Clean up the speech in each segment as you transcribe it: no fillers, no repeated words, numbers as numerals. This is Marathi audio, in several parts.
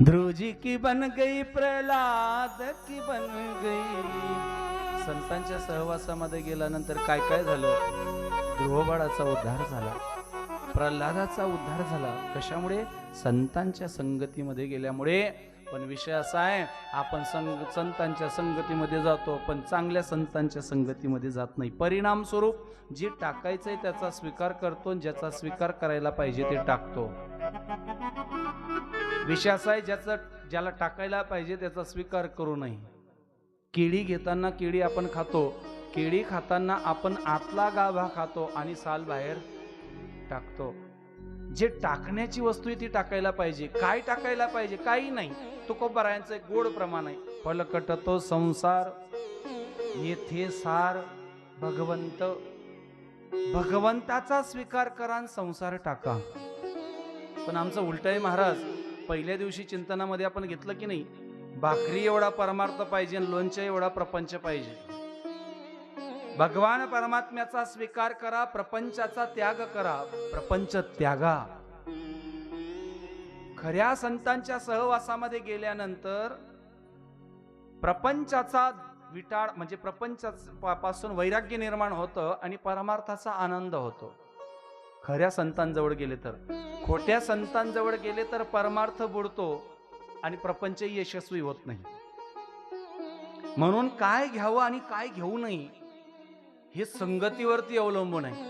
ध्रुव जी की बन गई, प्रल्हाद की बन गई. संतांच्या सहवासामध्ये गेल्यानंतर काय काय झालं? ध्रुव बाळाचा उद्धार झाला, प्रल्हादाचा उद्धार झाला. कशामुळे? संतांच्या संगतीमध्ये गेल्यामुळे. पण विषय असा आहे, आपण संतांच्या संगतीमध्ये जातो, पण चांगल्या संतांच्या संगतीमध्ये जात नाही. परिणाम स्वरूप जे टाकायचंय त्याचा स्वीकार करतो, ज्याचा स्वीकार करायला पाहिजे ते टाकतो. विषय असा आहे, ज्याला टाकायला पाहिजे त्याचा स्वीकार करू नये. केळी घेताना केळी आपण खातो, केळी खाताना आपण आतला गाभा खातो आणि साल बाहेर टाकतो. जे टाकण्याची वस्तू आहे ती टाकायला पाहिजे. काय टाकायला पाहिजे? काही नाही. तुकोबारायांचं एक गोड प्रमाण आहे, फलकट तो संसार येथे सार भगवंत. भगवंताचा स्वीकार करा आणि संसार टाका. पण आमचं उलट आहे महाराज. पहिल्या दिवशी चिंतनामध्ये आपण घेतलं की नाही, भाकरी एवढा परमार्थ पाहिजे आणि लोणच्या एवढा प्रपंच पाहिजे. भगवान परमात्म्याचा स्वीकार करा, प्रपंचाचा त्याग करा. प्रपंच त्यागा. खऱ्या संतांच्या सहवासामध्ये गेल्यानंतर प्रपंचाचा विटाळ म्हणजे प्रपंचापासून वैराग्य निर्माण होतं आणि परमार्थाचा आनंद होतो. खऱ्या संतांजवळ गेले तर. खोट्या संतांजवळ गेले तर परमार्थ बुडतो आणि प्रपंच यशस्वी होत नाही. म्हणून काय घ्यावं आणि काय घेऊ नये हे संगतीवरती अवलंबून आहे.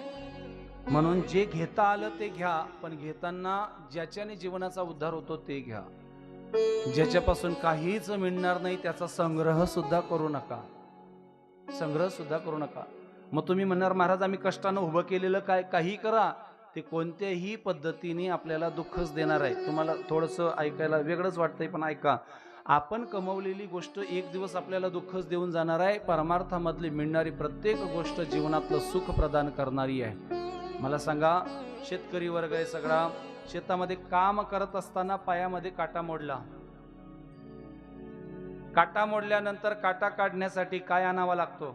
म्हणून जे घेता आलं ते घ्या, पण घेताना ज्याच्याने जीवनाचा उद्धार होतो ते घ्या. ज्याच्यापासून काहीच मिळणार नाही त्याचा संग्रह सुद्धा करू नका. संग्रह सुद्धा करू नका. मग तुम्ही म्हणणार महाराज आम्ही कष्टानं उभं केलेलं काय? काही करा, ते कोणत्याही पद्धतीने आपल्याला दुःखच देणार आहे. तुम्हाला थोडंसं ऐकायला वेगळंच वाटतंय, पण ऐका. आपण कमवलेली गोष्ट एक दिवस आपल्याला दुःखच देऊन जाणार आहे. परमार्थामधली मिळणारी प्रत्येक गोष्ट जीवनातलं सुख प्रदान करणारी आहे. मला सांगा, शेतकरी वर्ग आहे सगळा, शेतामध्ये काम करत असताना पायामध्ये काटा मोडला. काटा मोडल्यानंतर काटा काढण्यासाठी काय आणावा लागतो?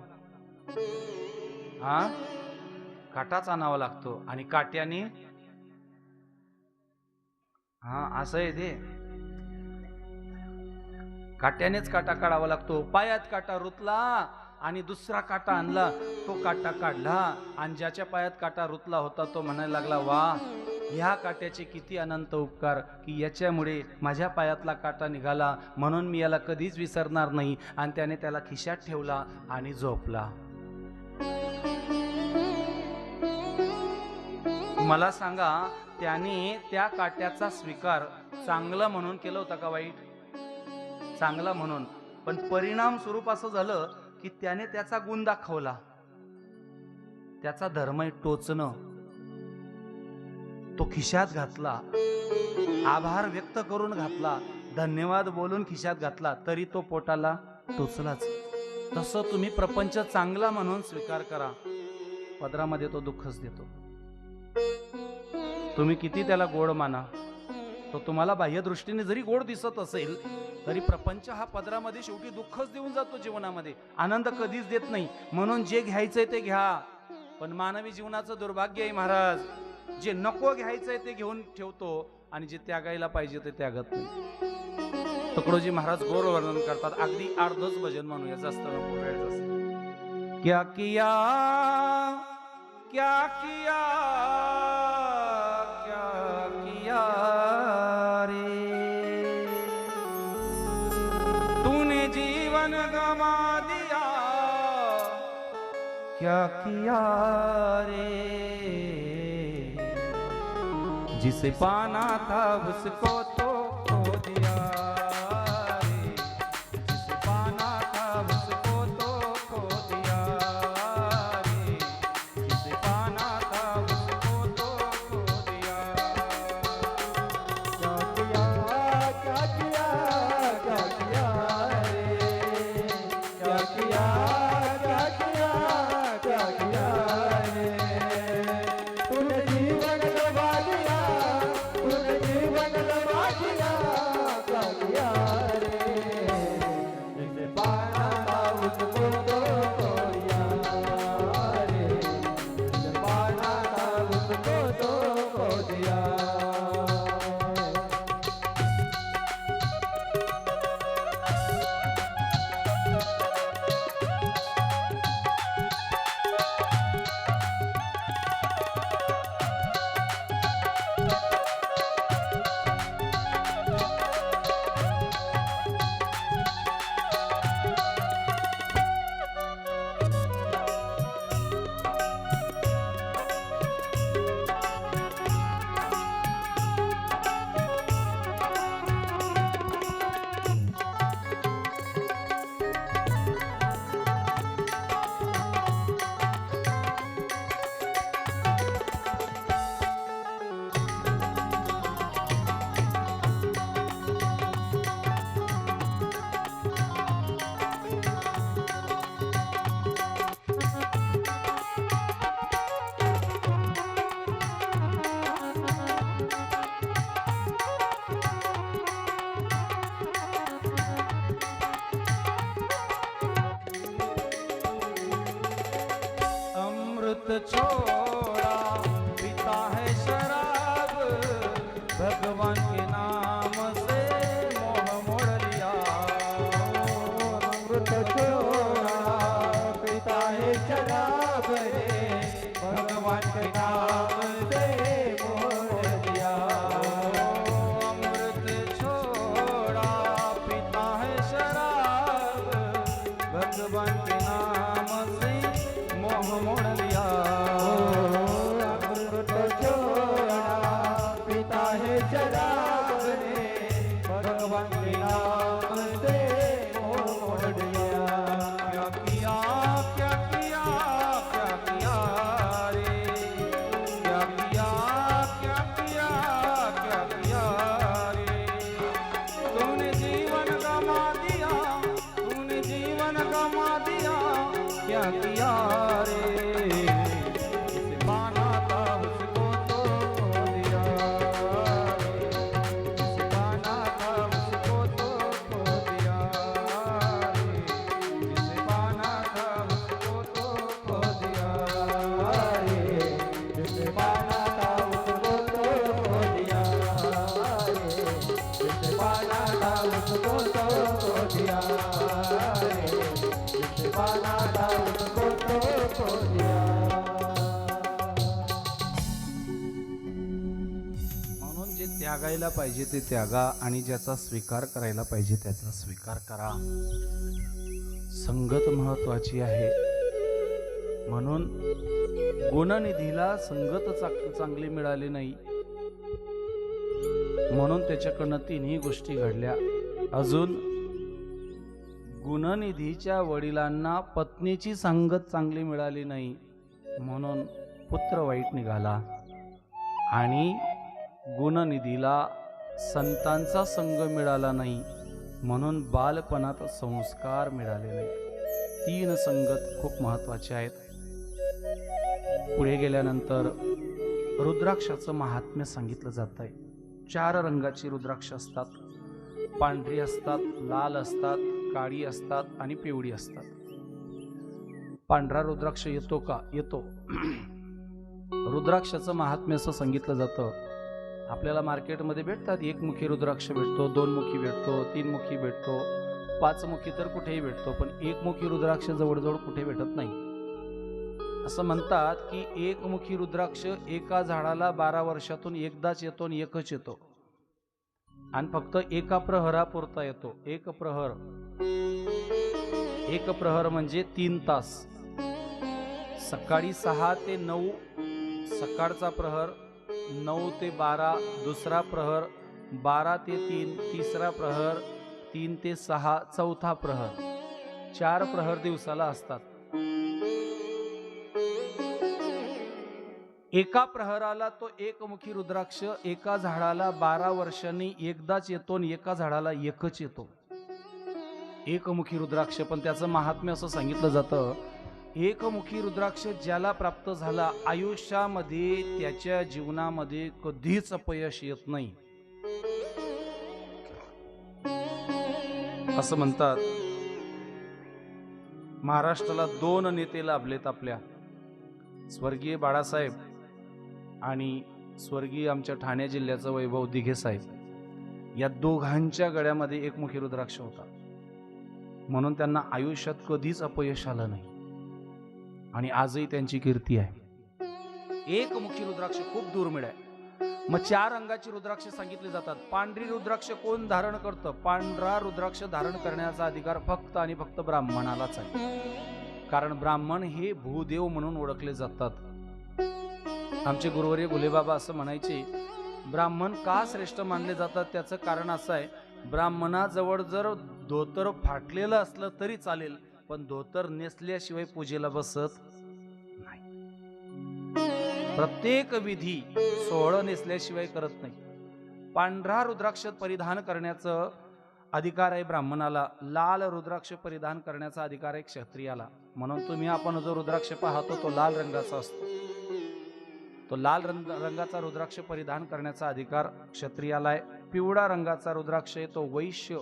काटाच आणावा लागतो. आणि काट्याने असं आहे ते, काट्यानेच काटा काढावा लागतो. पायात काटा रुतला आणि दुसरा काटा आणला, तो काटा काढला आणि ज्याच्या पायात काटा रुतला होता तो म्हणायला लागला, वा, ह्या काट्याचे किती अनंत उपकार की याच्यामुळे माझ्या पायातला काटा निघाला, म्हणून मी याला कधीच विसरणार नाही. आणि त्याने त्याला खिशात ठेवला आणि झोपला. मला सांगा, त्याने त्या काट्याचा स्वीकार चांगला म्हणून केला होता का वाईट? चांगला म्हणून. पण परिणाम स्वरूप असं झालं की त्याने त्याचा गुण दाखवला. त्याचा धर्म आहे टोचणं. तो खिशात घातला, आभार व्यक्त करून घातला, धन्यवाद बोलून खिशात घातला, तरी तो पोटाला टोचलाच. तसं तुम्ही प्रपंच चांगला म्हणून स्वीकार करा, पदरामध्ये तो दुःखच देतो. तुम्ही किती त्याला गोड माना, तो तुम्हाला बाह्य दृष्टीने जरी गोड दिसत असेल तरी प्रपंच हा पदरामध्ये शेवटी दुःखच देऊन जातो. जीवनामध्ये आनंद कधीच देत नाही. म्हणून जे घ्यायचंय ते घ्या, पण मानवी जीवनाचं दुर्भाग्य आहे महाराज, जे नको घ्यायचंय ते घेऊन ठेवतो आणि जे त्यागायला पाहिजे ते त्यागत नाही. तुकडोजी महाराज गोड वर्णन करतात. अगदी अर्धच भजन म्हणूया, जास्त नको, वेळ जास्त. क्या किया क्या किया क्या किया रे, तूने जीवन गवा दिया, क्या किया रे, जिसे पाना था उसको तो खो दिया रे, जिसे पाना था उसको तो खो दिया रे, जिसे पाना था उसको तो खो दिया. क्या किया क्या किया रे, क्या किया क्या किया क्या किया रे, तूने जीवन गवा दिया, तूने जीवन गवा दिया, क्या किया छोड़ा पीता है शराब, भगवान के नाम से मोह मोड़ लिया। अमृत छोड़ा पीता है शराब रे, भगवान के नाम से मोड़ लिया। अमृत छोड़ा पीता है शराब, भगवान के नाम से मोह मोड़ लिया। अमृत छोड़ा पीता है शराब रे, भगवान के नाम से मोह मोड़ लिया। क्या किया क्या किया क्या किया रे, क्या किया क्या किया क्या किया रे। तूने जीवन गमा दिया, तूने जीवन गमा दिया, क्या किया रे। जिसे पाना था उसको तो खो दिया रे, जिसे पाना था उसको तो खो दिया रे, जिसे पाना था उसको तो खो दिया रे। जिसे पाना था उसको तो खो दिया रे, जिसे पाना था उसको तो खो दिया रे, जिसे पाना था उसको तो खो दिया। म्हणून जे त्यागायला पाहिजे ते त्यागा आणि ज्याचा स्वीकार करायला पाहिजे त्याचा स्वीकार करा. संगत महत्वाची आहे. म्हणून गुणनिधीला संगत चांगली मिळाली नाही, म्हणून त्याच्याकडनं तिन्ही गोष्टी घडल्या. अजून गुणनिधीच्या वडिलांना पत्नीची संगत चांगली मिळाली नाही, म्हणून पुत्र वाईट निघाला. आणि गुणनिधीला संतांचा संग मिळाला नाही, म्हणून बालपणात संस्कार मिळाले नाही. तीन संगत खूप महत्वाचे आहेत. पुढे गेल्यानंतर रुद्राक्षाचं महात्म्य सांगितलं जात आहे. 4 रंगाची रुद्राक्ष असतात. पांढरी असतात, लाल असतात, काळी असतात आणि पिवळी असतात. पांढरा रुद्राक्ष येतो का? येतो. रुद्राक्षाचं महात्म्य असं सांगितलं जातं. आपल्याला मार्केटमध्ये भेटतात. एकमुखी रुद्राक्ष भेटतो, 2 मुखी भेटतो, 3 मुखी भेटतो, 5 मुखी तर कुठेही भेटतो. पण एकमुखी रुद्राक्ष जवळजवळ कुठे भेटत नाही. असं म्हणतात की एकमुखी रुद्राक्ष एका झाडाला 12 वर्षातून एकदाच येतो आणि एकच येतो, आणि फक्त एका प्रहरापुरता येतो. एक प्रहर म्हणजे 3 तास. सकाळी 6 ते 9 सकाळचा प्रहर, 9 ते 12 दुसरा प्रहर, 12 ते 3 तिसरा प्रहर, 3 ते 6 चौथा प्रहर. 4 प्रहर दिवसाला असतात. एका प्रहराला तो एकमुखी रुद्राक्ष एका झाडाला 12 वर्षांनी एकदाच येतो आणि एका झाडाला एकच येतो. एकमुखी रुद्राक्ष. पण त्याचं महात्म्य असं सांगितलं जातं, एकमुखी रुद्राक्ष ज्याला प्राप्त झाला, आयुष्यामध्ये त्याच्या जीवनामध्ये कधीच अपयश येत नाही असं म्हणतात. महाराष्ट्राला 2 नेते लाभलेत आपल्या, स्वर्गीय बाळासाहेब आणि स्वर्गीय आमच्या ठाणे जिल्ह्याचं वैभव दिघे साहेब. या दोघांच्या गळ्यामध्ये एकमुखी रुद्राक्ष होता, म्हणून त्यांना आयुष्यात कधीच अपयश आलं नाही आणि आजही त्यांची कीर्ती आहे. एकमुखी रुद्राक्ष खूप दुर्मिळ आहे. मग 4 रंगाची रुद्राक्ष सांगितली जातात. पांढरी रुद्राक्ष कोण धारण करतं? पांढरा रुद्राक्ष धारण करण्याचा अधिकार फक्त आणि फक्त ब्राह्मणालाच आहे, कारण ब्राह्मण हे भूदेव म्हणून ओळखले जातात. आमचे गुरुवर्य गुलेबाबा असं म्हणायचे, ब्राह्मण का श्रेष्ठ मानले जातात त्याचं कारण असं आहे, ब्राह्मणाजवळ जर धोतर फाटलेलं असलं तरी चालेल, पण धोतर नेसल्याशिवाय पूजेला बसत नाही. प्रत्येक विधी सोहळं नेसल्याशिवाय करत नाही. पांढरा रुद्राक्ष परिधान करण्याचं अधिकार आहे ब्राह्मणाला, लाल रुद्राक्ष परिधान करण्याचा अधिकार आहे क्षत्रियाला. म्हणून आपण जो रुद्राक्ष पाहतो तो लाल रंगाचा असतो. तो लाल रंगाचा रुद्राक्ष परिधान करण्याचा अधिकार क्षत्रियाला आहे. पिवळा रंगाचा रुद्राक्ष आहे तो वैश्य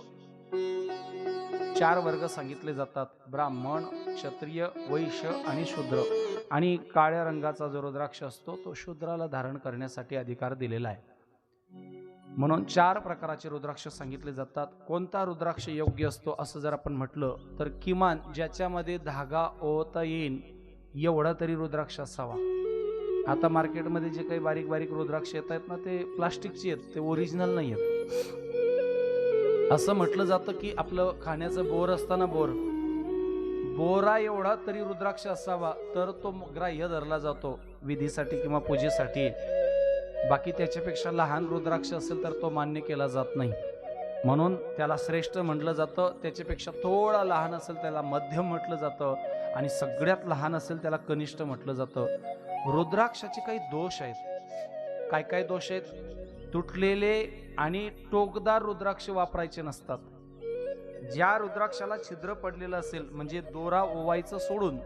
4 वर्ग सांगितले जातात: ब्राह्मण, क्षत्रिय, वैश्य आणि शूद्र. आणि काळ्या रंगाचा जो रुद्राक्ष असतो तो शूद्राला धारण करण्यासाठी अधिकार दिलेला आहे. म्हणून 4 प्रकारचे रुद्राक्ष सांगितले जातात. कोणता रुद्राक्ष योग्य असतो असं जर आपण म्हटलं तर किमान ज्याच्यामध्ये धागा ओवता येईल एवढा तरी रुद्राक्ष असावा. आता मार्केटमध्ये जे काही बारीक बारीक रुद्राक्ष येत आहेत ना, ते प्लास्टिकचे आहेत, ते ओरिजिनल नाही आहेत. असं म्हटलं जातं की आपलं खाण्याचं बोर असताना बोरा एवढा तरी रुद्राक्ष असावा तर तो ग्राह्य धरला जातो विधीसाठी किंवा पूजेसाठी. बाकी त्याच्यापेक्षा लहान रुद्राक्ष असेल तर तो मान्य केला जात नाही. म्हणून त्याला श्रेष्ठ म्हटलं जातं. त्याच्यापेक्षा थोडा लहान असेल त्याला मध्यम म्हटलं जातं आणि सगळ्यात लहान असेल त्याला कनिष्ठ म्हटलं जातं. रुद्राक्षाचे काही दोष आहेत. काय काय दोष आहेत? तुटलेले आणि टोकदार रुद्राक्ष वापरायचे नसतात. ज्या रुद्राक्षाला छिद्र पडलेलं असेल, म्हणजे दोरा ओवायचं सोडून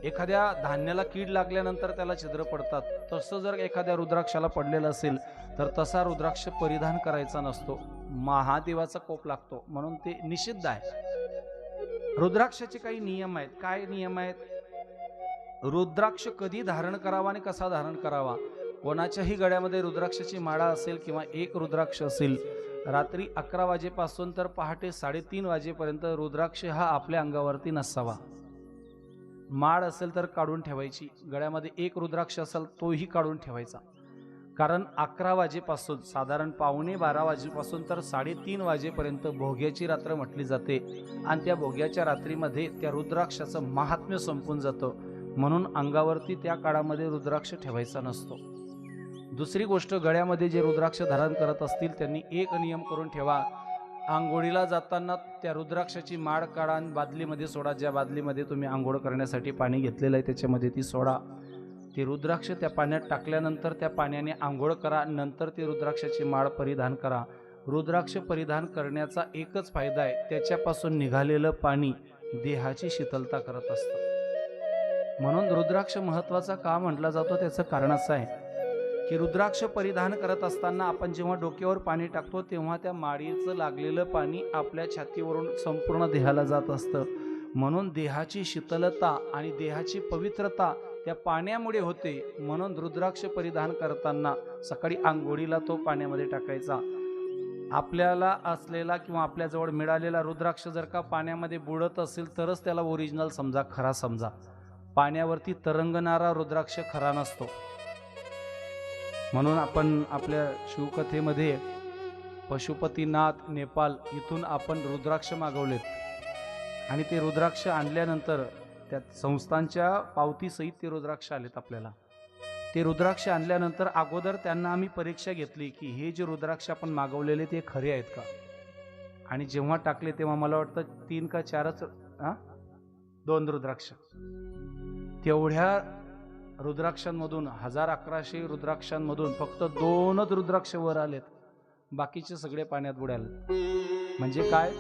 एखाद्या धान्याला कीड लागल्यानंतर त्याला छिद्र पडतात, तसं जर एखाद्या रुद्राक्षाला पडलेलं असेल तर तसा रुद्राक्ष परिधान करायचा नसतो. महादेवाचा कोप लागतो, म्हणून ते निषिद्ध आहे. रुद्राक्षाचे काही नियम आहेत. काय नियम आहेत? रुद्राक्ष कधी धारण करावा आणि कसा धारण करावा. कोणाच्याही गळ्यामध्ये रुद्राक्षाची माळा असेल किंवा एक रुद्राक्ष असेल, रात्री 11 वाजेपासून तर पहाटे 3:30 वाजेपर्यंत रुद्राक्ष हा आपल्या अंगावरती नसावा. माळ असेल तर काढून ठेवायची. गळ्यामध्ये एक रुद्राक्ष असेल तोही काढून ठेवायचा. कारण 11 वाजेपासून साधारण 11:45 वाजेपासून तर 3:30 वाजेपर्यंत भोग्याची रात्र म्हटली जाते आणि त्या भोग्याच्या रात्रीमध्ये त्या रुद्राक्षाचं महात्म्य संपून जातं. म्हणून अंगावरती त्या काळामध्ये रुद्राक्ष ठेवायचा नसतो. दुसरी गोष्ट, गळ्यामध्ये जे रुद्राक्ष धारण करत असतील त्यांनी एक नियम करून ठेवा: आंघोळीला जाताना त्या रुद्राक्षाची माळ काढा आणि बादलीमध्ये सोडा. ज्या बादलीमध्ये तुम्ही आंघोळ करण्यासाठी पाणी घेतलेलं आहे त्याच्यामध्ये ती सोडा. ते रुद्राक्ष त्या पाण्यात टाकल्यानंतर त्या पाण्याने आंघोळ करा. नंतर ती रुद्राक्षाची माळ परिधान करा. रुद्राक्ष परिधान करण्याचा एकच फायदा आहे, त्याच्यापासून निघालेलं पाणी देहाची शीतलता करत असतं. म्हणून रुद्राक्ष महत्त्वाचा का म्हटला जातो त्याचं कारण असं आहे की रुद्राक्ष परिधान करत असताना आपण जेव्हा डोक्यावर पाणी टाकतो तेव्हा त्या माळीचं लागलेलं पाणी आपल्या छातीवरून संपूर्ण देहाला जात असतं. म्हणून देहाची शीतलता आणि देहाची पवित्रता त्या पाण्यामुळे होते. म्हणून रुद्राक्ष परिधान करताना सकाळी आंघोळीला तो पाण्यामध्ये टाकायचा. आपल्याला असलेला किंवा आपल्याजवळ मिळालेला रुद्राक्ष जर का पाण्यामध्ये बुडत असेल तरच त्याला ओरिजिनल समजा, खरा समजा. पाण्यावरती तरंगणारा रुद्राक्ष खरा नसतो. म्हणून आपण आपल्या शिवकथेमध्ये पशुपतीनाथ नेपाल इथून आपण रुद्राक्ष मागवलेत आणि ते रुद्राक्ष आणल्यानंतर त्यात संस्थांच्या पावतीसहित ते रुद्राक्ष आलेत आपल्याला. ते रुद्राक्ष आणल्यानंतर अगोदर त्यांना आम्ही परीक्षा घेतली की हे जे रुद्राक्ष आपण मागवलेले ते खरे आहेत का. आणि जेव्हा टाकले तेव्हा मला वाटतं 3 का 4च 2 रुद्राक्ष. तेवढ्या रुद्राक्षांमधून 1100 रुद्राक्षांमधून फक्त 2च रुद्राक्ष वर आलेत. बाकीचे सगळे पाण्यात बुडाले. म्हणजे काय?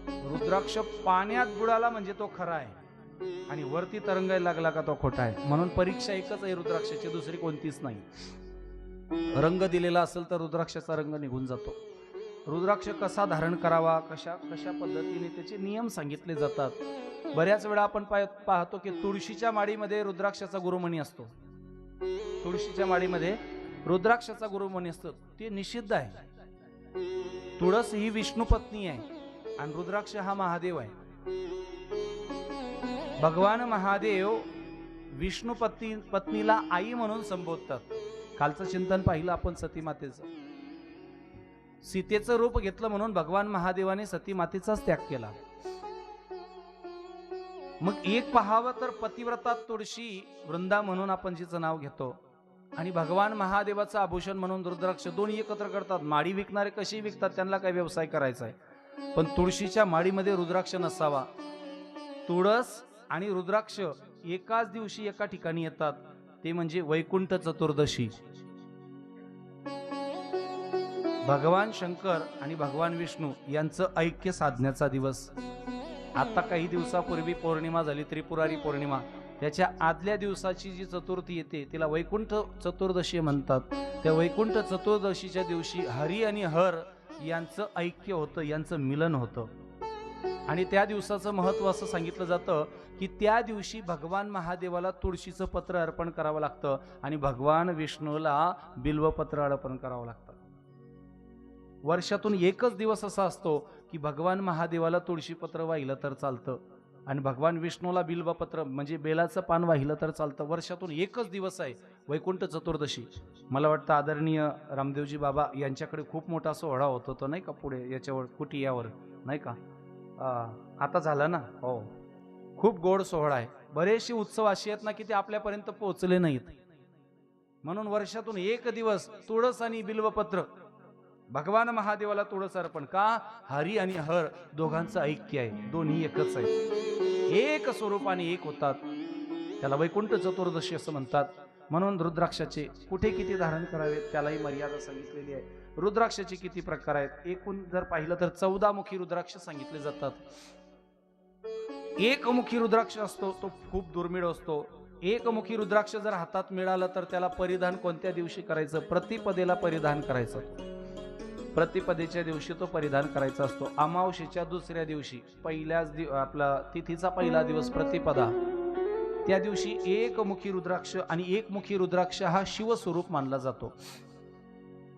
रुद्राक्ष पाण्यात बुडाला म्हणजे तो खरा आहे आणि वरती तरंगायला लागला का तो खोटा आहे. म्हणून परीक्षा एकच आहे रुद्राक्षाची, दुसरी कोणतीच नाही. रंग दिलेला असेल तर रुद्राक्षाचा रंग निघून जातो. रुद्राक्ष कसा धारण करावा, कशा पद्धतीने त्याचे नियम सांगितले जातात. बऱ्याच वेळा आपण पाहतो की तुळशीच्या माळीमध्ये रुद्राक्षाचा गुरुमणी असतो. तुळशीच्या माळीमध्ये रुद्राक्षाचा गुरुमणी असतो, ते निषिद्ध आहे. तुळस ही विष्णू पत्नी आहे आणि रुद्राक्ष हा महादेव आहे. भगवान महादेव विष्णू पत्नीला आई म्हणून संबोधतात. कालचं चिंतन पाहिलं आपण सती मातेचं. सीतेचं रूप घेतलं म्हणून भगवान महादेवाने सती मातेचाच त्याग केला. मग एक पाहावं तर पतिव्रता तुळशी वृंदा म्हणून आपण जिचं नाव घेतो आणि भगवान महादेवाचं आभूषण म्हणून रुद्राक्ष दोन्ही एकत्र करतात. माळी विकणारे कशी विकतात, त्यांना काय व्यवसाय करायचा आहे. पण तुळशीच्या माळीमध्ये रुद्राक्ष नसावा. तुळस आणि रुद्राक्ष एकाच दिवशी एका ठिकाणी येतात, ते म्हणजे वैकुंठ चतुर्दशी. भगवान शंकर आणि भगवान विष्णू यांचं ऐक्य साधण्याचा दिवस. आता काही दिवसापूर्वी पौर्णिमा झाली, त्रिपुरारी पौर्णिमा. त्याच्या आदल्या दिवसाची जी चतुर्थी येते तिला वैकुंठ चतुर्दशी म्हणतात. त्या वैकुंठ चतुर्दशीच्या दिवशी हरी आणि हर यांचं ऐक्य होतं, यांचं मिलन होतं. आणि त्या दिवसाचं महत्त्व असं सांगितलं जातं की त्या दिवशी भगवान महादेवाला तुळशीचं पत्र अर्पण करावं लागतं आणि भगवान विष्णूला बिल्वपत्र अर्पण करावं लागतं. वर्षातून एकच दिवस असा असतो की भगवान महादेवाला तुळशीपत्र वाहिलं तर चालतं आणि भगवान विष्णूला बिल्वपत्र म्हणजे बेलाचं पान वाहिलं तर चालतं. वर्षातून एकच दिवस आहे वैकुंठ चतुर्दशी. मला वाटतं आदरणीय रामदेवजी बाबा यांच्याकडे खूप मोठा सोहळा होत होता नाही का, पुढे याच्यावर कुटियावर नाही का. आता झालं ना. हो, खूप गोड सोहळा आहे. बरेचसे उत्सव असे आहेत ना की ते आपल्यापर्यंत पोहोचले नाहीत. म्हणून वर्षातून एक दिवस तुळस आणि बिल्वपत्र भगवान महादेवाला तुळस अर्पण का. हरी आणि हर दोघांचं ऐक्य आहे, दोन्ही एकच आहेत, एक स्वरूपाने एक होतात. त्याला वैकुंठ चतुर्दशी असं म्हणतात. म्हणून रुद्राक्षाचे कुठे किती धारण करावेत त्यालाही मर्यादा सांगितलेली आहे. रुद्राक्षाचे किती प्रकार आहेत, एकूण जर पाहिलं तर 14 मुखी रुद्राक्ष सांगितले जातात. एकमुखी रुद्राक्ष असतो तो खूप दुर्मिळ असतो. एकमुखी रुद्राक्ष जर हातात मिळालं तर त्याला परिधान कोणत्या दिवशी करायचं, प्रतिपदेला परिधान करायचं. प्रतिपदेच्या दिवशी तो परिधान करायचा असतो. अमावस्येच्या दुसऱ्या दिवशी पहिल्याच आपला तिथीचा पहिला दिवस प्रतिपदा, त्या दिवशी एकमुखी रुद्राक्ष. आणि एकमुखी रुद्राक्ष हा शिवस्वरूप मानला जातो.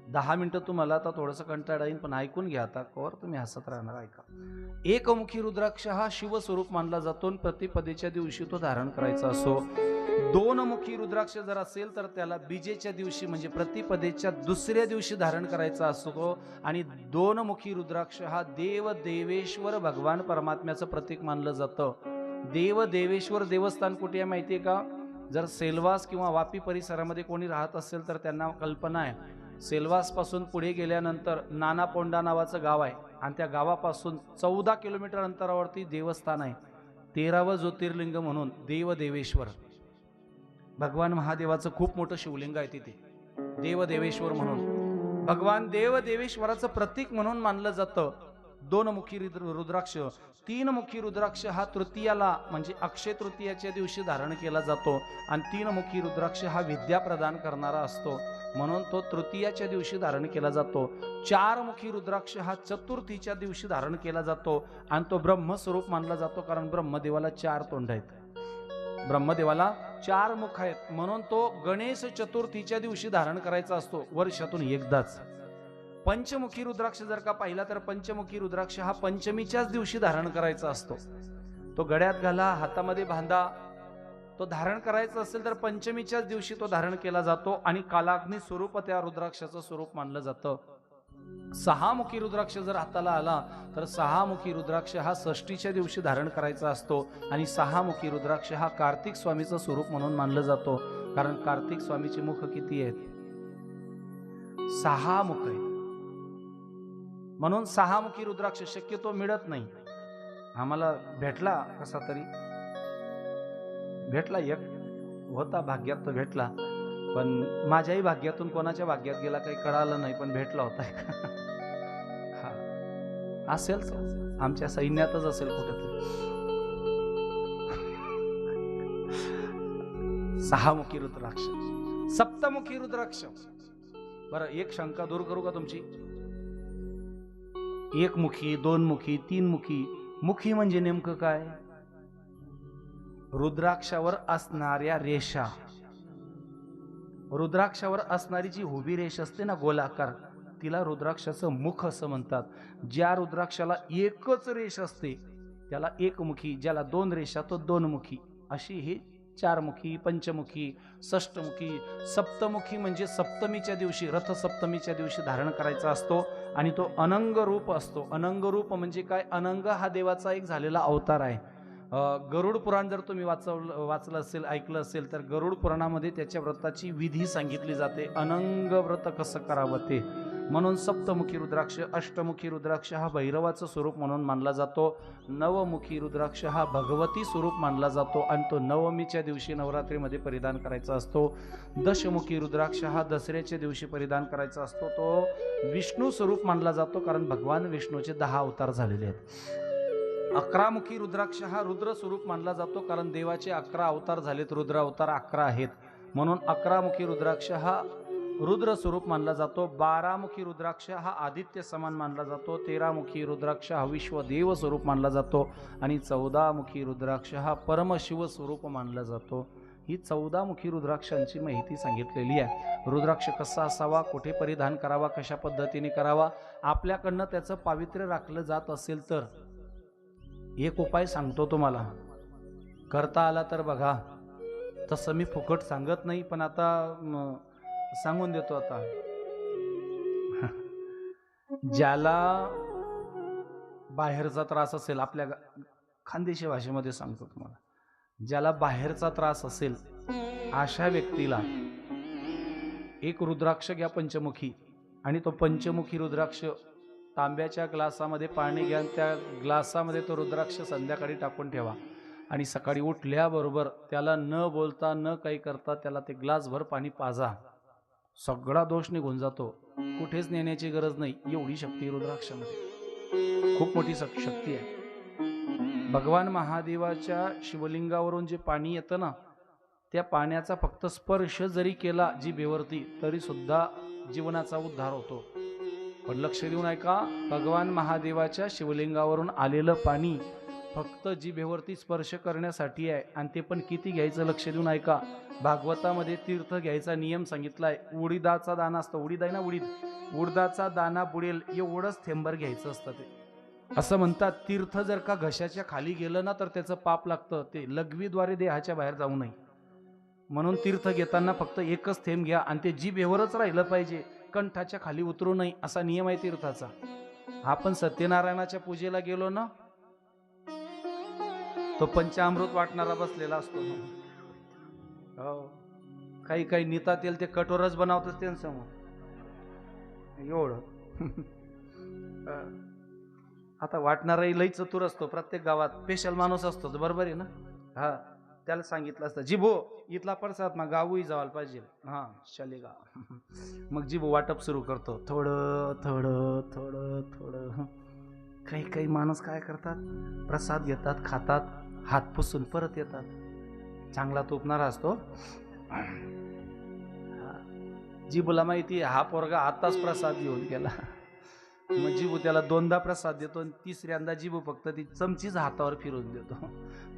10 मिनिटं तुम्हाला आता थोडंसं कंटाळा येईल पण ऐकून घ्या, आता कवर तुम्ही हसत राहणार. ऐका. एकमुखी रुद्राक्ष हा शिवस्वरूप मानला जातो आणि प्रतिपदेच्या दिवशी तो धारण करायचा असतो. 2 मुखी रुद्राक्ष जर असेल तर त्याला बीजेच्या दिवशी म्हणजे प्रतिपदेच्या दुसऱ्या दिवशी धारण करायचा असतो. आणि 2 मुखी रुद्राक्ष हा देव देवेश्वर भगवान परमात्म्याचं प्रतीक मानलं जातं. देव देवेश्वर देवस्थान कुठे आहे माहिती आहे का. जर सेलवास किंवा वापी परिसरामध्ये कोणी राहत असेल तर त्यांना कल्पना आहे. सेलवास पासून पुढे गेल्यानंतर नानापोंडा नावाचं गाव आहे आणि त्या गावापासून 14 किलोमीटर अंतरावरती देवस्थान आहे. 13वं ज्योतिर्लिंग म्हणून देव देवेश्वर भगवान महादेवाचं खूप मोठं शिवलिंग आहे तिथे, देव देवेश्वर म्हणून. भगवान देव देवेश्वराचं प्रतीक म्हणून मानलं जातं 2 मुखी रुद्राक्ष. 3 मुखी रुद्राक्ष हा तृतीयाला म्हणजे अक्षय तृतीयाच्या दिवशी धारण केला जातो. आणि 3 मुखी रुद्राक्ष हा विद्या प्रदान करणारा असतो म्हणून तो तृतीयाच्या दिवशी धारण केला जातो. 4 मुखी रुद्राक्ष हा चतुर्थीच्या दिवशी धारण केला जातो आणि तो ब्रह्मस्वरूप मानला जातो कारण ब्रह्मदेवाला 4 तोंड आहेत, ब्रह्मदेवाला 4 मुख आहेत. म्हणून तो गणेश चतुर्थीच्या दिवशी धारण करायचा असतो, वर्षातून एकदाच. पंचमुखी रुद्राक्ष जर का पाहिला तर पंचमुखी रुद्राक्ष हा पंचमीच्याच दिवशी धारण करायचा असतो. तो गळ्यात घाला, हातामध्ये बांधा. तो धारण करायचा असेल तर पंचमीच्याच दिवशी तो धारण केला जातो आणि कालाग्नी स्वरूप त्या रुद्राक्षाचं स्वरूप मानलं जातं. 6 मुखी रुद्राक्ष जर हाताला आला तर 6 मुखी रुद्राक्ष हा षष्टीच्या दिवशी धारण करायचा असतो. आणि 6 मुखी रुद्राक्ष हा कार्तिक स्वामीचं स्वरूप म्हणून मानलं जातो कारण कार्तिक स्वामीची मुख किती आहेत, 6 मुख आहेत. म्हणून 6 मुखी रुद्राक्ष शक्यतो मिळत नाही. आम्हाला भेटला कसा तरी भेटला, एक होता भाग्यात तो भेटला, पण माझ्याही भाग्यातून कोणाच्या भाग्यात गेला काही कळालं नाही, पण भेटला होता. हा असेल आमच्या सैन्यातच असेल कुठेतरी. 6 मुखी रुद्राक्ष. 7मुखी रुद्राक्ष. बरं, एक शंका दूर करू का तुमची. 1 मुखी, 2 मुखी, 3 मुखी. मुखी म्हणजे नेमकं काय. रुद्राक्षावर असणाऱ्या रेषा, रुद्राक्षावर असणारी जी उभी रेष असते ना गोलाकार, तिला रुद्राक्षाचं मुख असं म्हणतात. ज्या रुद्राक्षाला एकच रेष असते त्याला एकमुखी, ज्याला 2 रेषा तो 2 मुखी. अशी ही 4 मुखी, पंचमुखी, षष्टमुखी. सप्तमुखी म्हणजे सप्तमीच्या दिवशी, रथ सप्तमीच्या दिवशी धारण करायचा असतो आणि तो अनंग रूप असतो. अनंग रूप म्हणजे काय, अनंग हा देवाचा एक झालेला अवतार आहे. गरुड पुराण जर तुम्ही वाचलं असेल, ऐकलं असेल तर गरुड पुराणामध्ये त्याच्या व्रताची विधी सांगितली जाते, अनंग व्रत कसं करावं ते. म्हणून सप्तमुखी रुद्राक्ष. अष्टमुखी रुद्राक्ष हा भैरवाचं स्वरूप म्हणून मानला जातो. 9मुखी रुद्राक्ष हा भगवती स्वरूप मानला जातो आणि तो नवमीच्या दिवशी नवरात्रीमध्ये परिधान करायचा असतो. 10मुखी रुद्राक्ष हा दसऱ्याच्या दिवशी परिधान करायचा असतो. तो विष्णू स्वरूप मानला जातो कारण भगवान विष्णूचे 10 अवतार झालेले आहेत. 11मुखी रुद्राक्ष हा रुद्र स्वरूप मानला जातो कारण देवाचे 11 अवतार झालेत, रुद्र अवतार 11 आहेत. म्हणून 11मुखी रुद्राक्ष हा रुद्र स्वरूप मानला जातो. 12 मुखी रुद्राक्ष हा आदित्य समान मानला जातो. 13 मुखी रुद्राक्ष हा विश्वदेव स्वरूप मानला जातो आणि 14 मुखी रुद्राक्ष हा परमशिव स्वरूप मानला जातो. ही 14 मुखी रुद्राक्षांची माहिती सांगितलेली आहे. रुद्राक्ष कसा असावा, कुठे परिधान करावा, कशा पद्धतीने करावा, आपल्याकडनं त्याचं पावित्र्य राखलं जात असेल तर एक उपाय सांगतो तुम्हाला, करता आला तर बघा. तसं मी फुकट सांगत नाही, पण आता सांगून देतो. आता ज्याला बाहेरचा त्रास असेल, आपल्या खानदेशी भाषेमध्ये सांगतो तुम्हाला, ज्याला बाहेरचा त्रास असेल अशा व्यक्तीला एक रुद्राक्ष घ्या पंचमुखी, आणि तो पंचमुखी रुद्राक्ष तांब्याच्या ग्लासामध्ये पाणी घ्या, त्या ग्लासामध्ये तो रुद्राक्ष संध्याकाळी टाकून ठेवा आणि सकाळी उठल्याबरोबर त्याला न बोलता न काही करता त्याला ते ग्लासभर पाणी पाजा. सगळा दोष निघून जातो. कुठेच नेण्याची गरज नाही. एवढी शक्ती रुद्राक्षामध्ये, खूप मोठी शक्ती आहे. भगवान महादेवाच्या शिवलिंगावरून जे पाणी येतं ना, त्या पाण्याचा फक्त स्पर्श जरी केला जिभेवरती तरी सुद्धा जीवनाचा उद्धार होतो. पण लक्ष देऊन ऐका, भगवान महादेवाच्या शिवलिंगावरून आलेलं पाणी फक्त जिभेवरती स्पर्श करण्यासाठी आहे, आणि ते पण किती घ्यायचं लक्ष देऊन ऐका. भागवतामध्ये तीर्थ घ्यायचा नियम सांगितलाय. उडीदाचा दाना असतो, उडीद आहे ना, उडदाचा दाना बुडेल एवढंच थेंबर घ्यायचं असतं. ते असं म्हणतात, तीर्थ जर का घशाच्या खाली गेलं ना तर त्याचं पाप लागतं, ते लघवीद्वारे देहाच्या बाहेर जाऊ नये. म्हणून तीर्थ घेताना फक्त एकच थेंब घ्या आणि ते जिभेवरच राहिलं पाहिजे, कंठाच्या खाली उतरू नये, असा नियम आहे तीर्थाचा. आपण सत्यनारायणाच्या पूजेला गेलो ना, तो पंचामृत वाटणारा बसलेला असतो. हो, काही काही नेतात येईल ते कटोरच बनवतात त्यांच्यासमोर एवढं. आता वाटणाराही लई चतुर असतो. प्रत्येक गावात स्पेशल माणूस असतो, बरोबर आहे ना. हा, त्याला सांगितलं असतं, जिभो इथला प्रसाद मग गावही जावायला पाहिजे. हा, चलेगा. मग जिभो वाटप सुरू करतो, थोडं थोडं थोडं थोडं. काही काही माणूस काय करतात, प्रसाद घेतात, खातात, हात पुसून परत येतात. चांगला तोपणारा असतो. जिभूला माहिती आहे हा पोरगा आताच प्रसाद घेऊन गेला. मग जिभू त्याला 2दा प्रसाद देतो आणि 3ऱ्यांदा जिभू फक्त ती चमचीच हातावर फिरून देतो.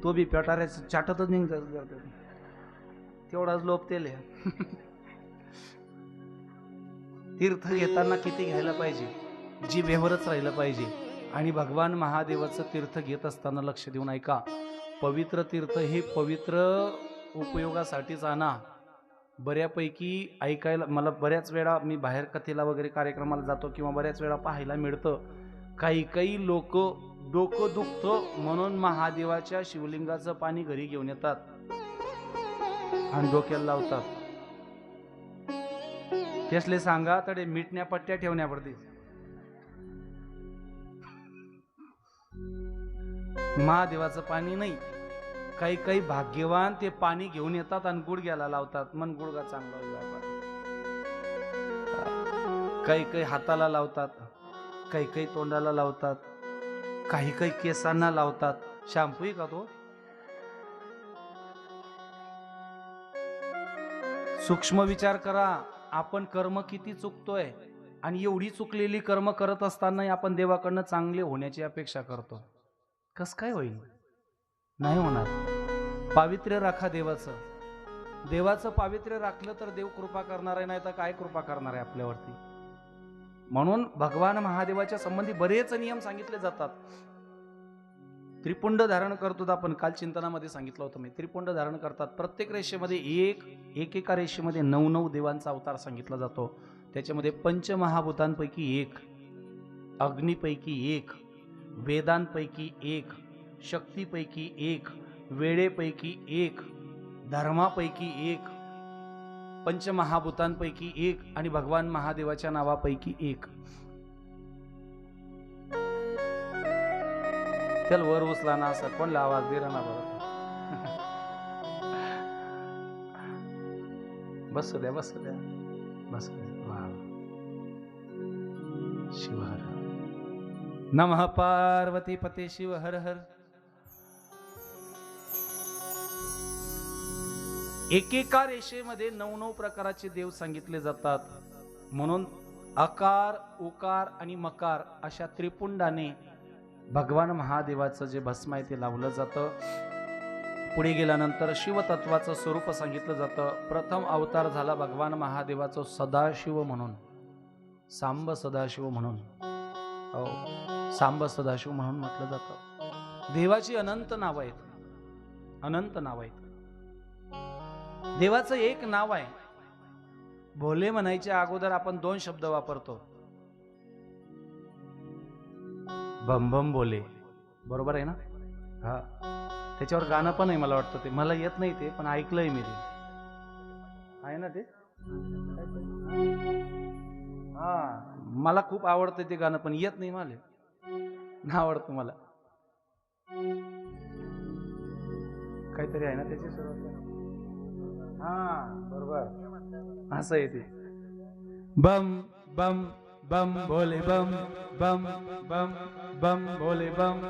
तो बी पेटाऱ्याचं चाटतच निघतात. तेवढाच लोभ तेले. तीर्थ घेताना किती घ्यायला पाहिजे, जिभेवरच राहिलं पाहिजे. आणि भगवान महादेवाचं तीर्थ घेत असताना लक्ष देऊन ऐका, पवित्र तीर्थ हे पवित्र उपयोगासाठीच आणा. बऱ्यापैकी ऐकायला मला बऱ्याच वेळा, मी बाहेर कथेला वगैरे कार्यक्रमाला जातो किंवा बऱ्याच वेळा पाहायला मिळतं, काही काही लोक डोकं दुखतं म्हणून महादेवाच्या शिवलिंगाचं पाणी घरी घेऊन येतात आणि डोक्याला लावतात. त्यासले सांगा तडे मिटण्या पट्ट्या ठेवण्या पडते. महादेवाचं पाणी नाही. काही काही भाग्यवान ते पाणी घेऊन येतात आणि गुडघ्याला लावतात, मन गुडघा चांगला होईल. काही काही हाताला लावतात, काही काही तोंडाला लावतात, काही काही केसांना लावतात. शॅम्पू आहे का तो? सूक्ष्म विचार करा, आपण कर्म किती चुकतोय आणि एवढी चुकलेली कर्म करत असताना आपण देवाकडनं चांगले होण्याची अपेक्षा करतो. कस काय होईल? नाही होणार. पावित्र्य राखा देवाचं. देवाचं पावित्र्य राखलं तर देव कृपा करणार आहे, नाही तर काय कृपा करणार आहे आपल्यावरती. म्हणून भगवान महादेवाच्या संबंधी बरेच नियम सांगितले जातात. त्रिपुंड धारण करतो, आपण काल चिंतनामध्ये सांगितलं होतं मी. त्रिपुंड धारण करतात. प्रत्येक रेषेमध्ये एका रेषेमध्ये 9 देवांचा अवतार सांगितला जातो. त्याच्यामध्ये पंचमहाभूतांपैकी एक, अग्नीपैकी एक, वेदांपैकी एक, शक्तीपैकी एक, वेळेपैकी एक, धर्मापैकी एक, पंचमहाभूतांपैकी एक आणि भगवान महादेवाच्या नावापैकी एक. त्याला वर उचला ना, असं कोणला आवाज दिला ना बरं. बसू द्या बसू द्या बसू द्या. वा, शिव हर. नमः पार्वती पते शिव हर हर. एकेका रेषेमध्ये 9 प्रकाराचे देव सांगितले जातात. म्हणून अकार, उकार आणि मकार अशा त्रिपुंडाने भगवान महादेवाचं जे भस्म आहे ते लावलं जातं. पुढे गेल्यानंतर शिवतत्वाचं स्वरूप सांगितलं जातं. प्रथम अवतार झाला भगवान महादेवाचं सदाशिव म्हणून, सांब सदाशिव म्हणून. हो, सांब सदाशिव म्हणून म्हटलं जातं. देवाची अनंत नाव आहेत, अनंत नाव आहेत. देवाचं एक नाव आहे. भोले म्हणायच्या अगोदर आपण 2 शब्द वापरतो. बम बम बोले, बरोबर आहे ना? हा, त्याच्यावर गाणं पण आहे मला वाटतं. ते मला येत नाही ते, पण ऐकलंय मी ते. आहे ना ते? हा, मला खूप आवडतं ते गाणं, पण येत नाही मला. ना आवडतं मला. काहीतरी आहे ना त्याची सुरुवात. हा, बरोबर, असं आहे ते. बम बम बम भोले बम बम बम बम भोले बम.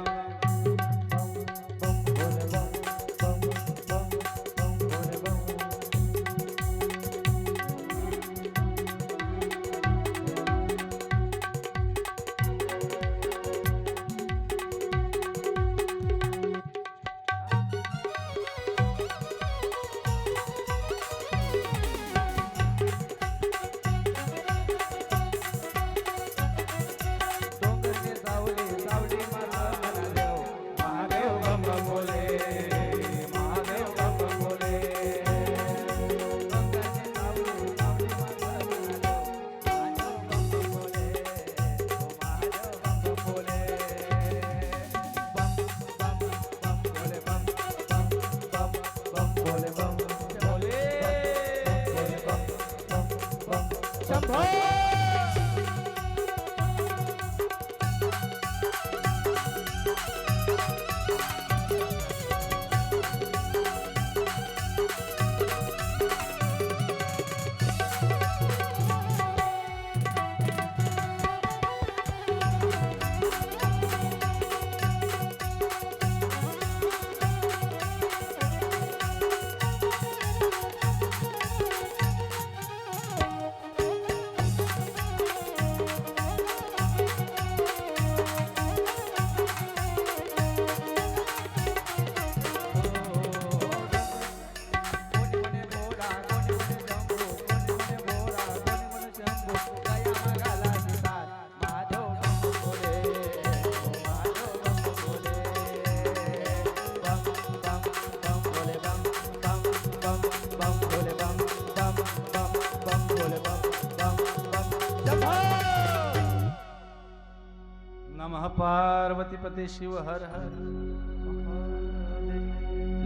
नमः पार्वती पते शिव हर हर.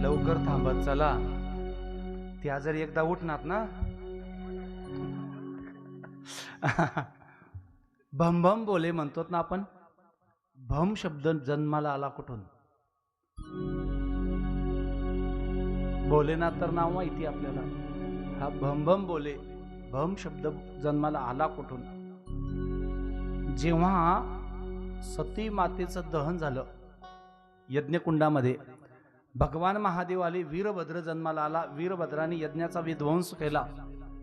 लवकर थांबत चला, त्या जर एकदा उठणार ना. भम भम बोले म्हणतो ना आपण. भम शब्द जन्माला आला कुठून? भोलेनाथ तर नाव माहिती आपल्याला. हा भम भम बोले, भम शब्द जन्माला आला कुठून? जेव्हा सती मातेचं दहन झालं यज्ञकुंडामध्ये, भगवान महादेव आले. वीरभद्र जन्माला आला. वीरभद्राने यज्ञाचा विध्वंस केला.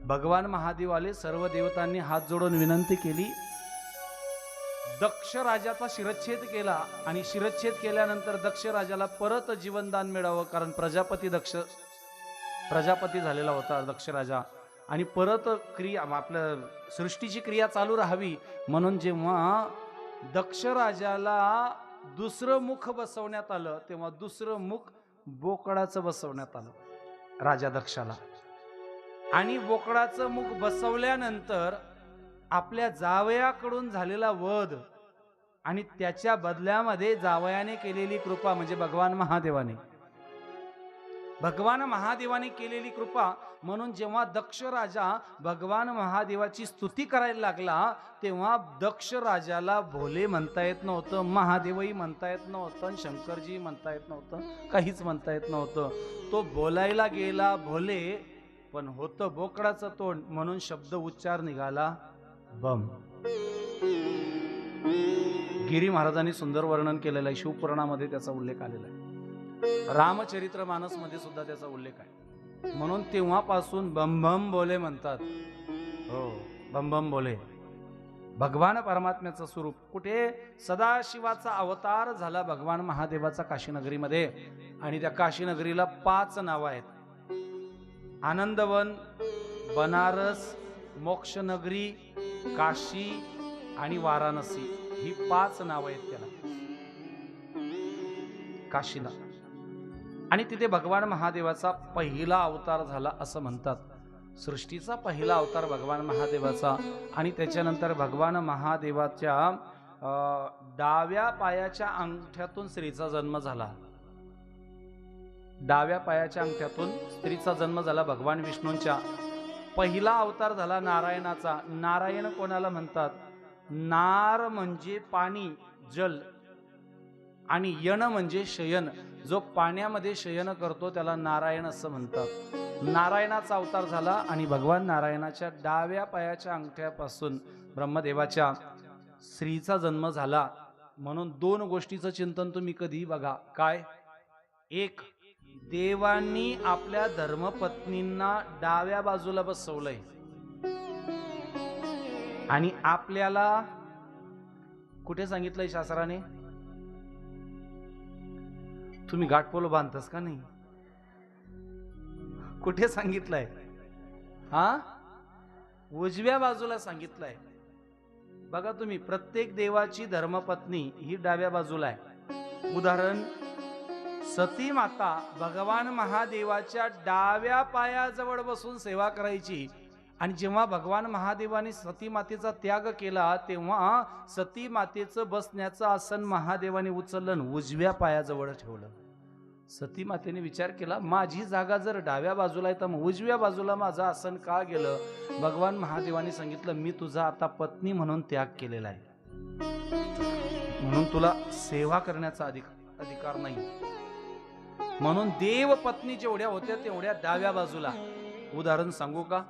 भगवान महादेव आले. सर्व देवतांनी हात जोडून विनंती केली. दक्ष राजाचा शिरच्छेद केला आणि शिरच्छेद केल्यानंतर दक्ष राजाला परत जीवनदान मिळावं, कारण प्रजापती झालेला होता दक्ष राजा, आणि परत क्रिया आपल्या सृष्टीची क्रिया चालू राहावी म्हणून जेव्हा दक्ष राजाला दुसरं मुख बसवण्यात आलं, तेव्हा दुसरं मुख बोकडाचं बसवण्यात आलं राजा दक्षाला. आणि बोकडाचं मुख बसवल्यानंतर आपल्या जावयाकडून झालेला वध आणि त्याच्या बदल्यामध्ये जावयाने केलेली कृपा, म्हणजे भगवान महादेवाने केलेली कृपा. म्हणून जेव्हा दक्ष राजा भगवान महादेवाची स्तुती करायला लागला, तेव्हा दक्ष राजाला भोले म्हणता येत नव्हतं, महादेवही म्हणता येत नव्हतं, शंकरजी म्हणता येत नव्हतं, काहीच म्हणता येत नव्हतं. तो बोलायला गेला भोले, पण होतं बोकडाचं तोंड, म्हणून शब्द उच्चार निघाला बम. गिरी महाराजांनी सुंदर वर्णन केलेलं आहे. शिवपुराणामध्ये त्याचा उल्लेख आलेला आहे. रामचरित्र मानस मध्ये सुद्धा त्याचा उल्लेख आहे. म्हणून तेव्हापासून बम बम बोले म्हणतात. हो, बम बम बोले. भगवान परमात्म्याचं स्वरूप कुठे? सदाशिवाचा अवतार झाला भगवान महादेवाचा काशीनगरीमध्ये. आणि त्या काशीनगरीला 5 नावं आहेत. आनंदवन, बनारस, मोक्षनगरी, काशी आणि वाराणसी, ही 5 नावं आहेत त्याला, काशीला. आणि तिथे भगवान महादेवाचा पहिला अवतार झाला असं म्हणतात. सृष्टीचा पहिला अवतार भगवान महादेवाचा. आणि त्याच्यानंतर भगवान महादेवाच्या डाव्या पायाच्या अंगठ्यातून स्त्रीचा जन्म झाला. डाव्या पायाच्या अंगठ्यातून स्त्रीचा जन्म झाला भगवान विष्णूंच्या. पहिला अवतार झाला नारायणाचा. नारायण कोणाला म्हणतात? नार म्हणजे पाणी, जल, आणि यण म्हणजे शयन. जो पाण्यामध्ये शयन करतो त्याला नारायण असं म्हणतात. नारायणाचा अवतार झाला आणि भगवान नारायणाच्या डाव्या पायाच्या अंगठ्यापासून ब्रह्मदेवाच्या स्त्रीचा जन्म झाला. म्हणून 2 गोष्टीचं चिंतन तुम्ही कधी बघा. काय? एक, देवांनी आपल्या धर्मपत्नींना डाव्या बाजूला बसवलंय आणि आपल्याला कुठे सांगितलंय शास्त्राने? तुम्ही गाठपोल बांधतास का नाही? कुठे सांगितलंय? हा, उजव्या बाजूला सांगितलंय. बघा तुम्ही, प्रत्येक देवाची धर्मपत्नी ही डाव्या बाजूला आहे. उदाहरण, सती माता भगवान महादेवाच्या डाव्या पायाजवळ बसून सेवा करायची. आणि जेव्हा भगवान महादेवाने सती मातेचा त्याग केला तेव्हा सती मातेचं बसण्याचं आसन महादेवाने उचललं आणि उजव्या पायाजवळ ठेवलं. सती मातेने विचार केला, माझी जागा जर डाव्या बाजूला आहे तर मग उजव्या बाजूला माझं आसन का गेलं? भगवान महादेवाने सांगितलं, मी तुझा आता पत्नी म्हणून त्याग केलेला आहे, म्हणून तुला सेवा करण्याचा अधिकार नाही. म्हणून देव पत्नी जेवढ्या होत्या तेवढ्या डाव्या बाजूला. उदाहरण सांगू का?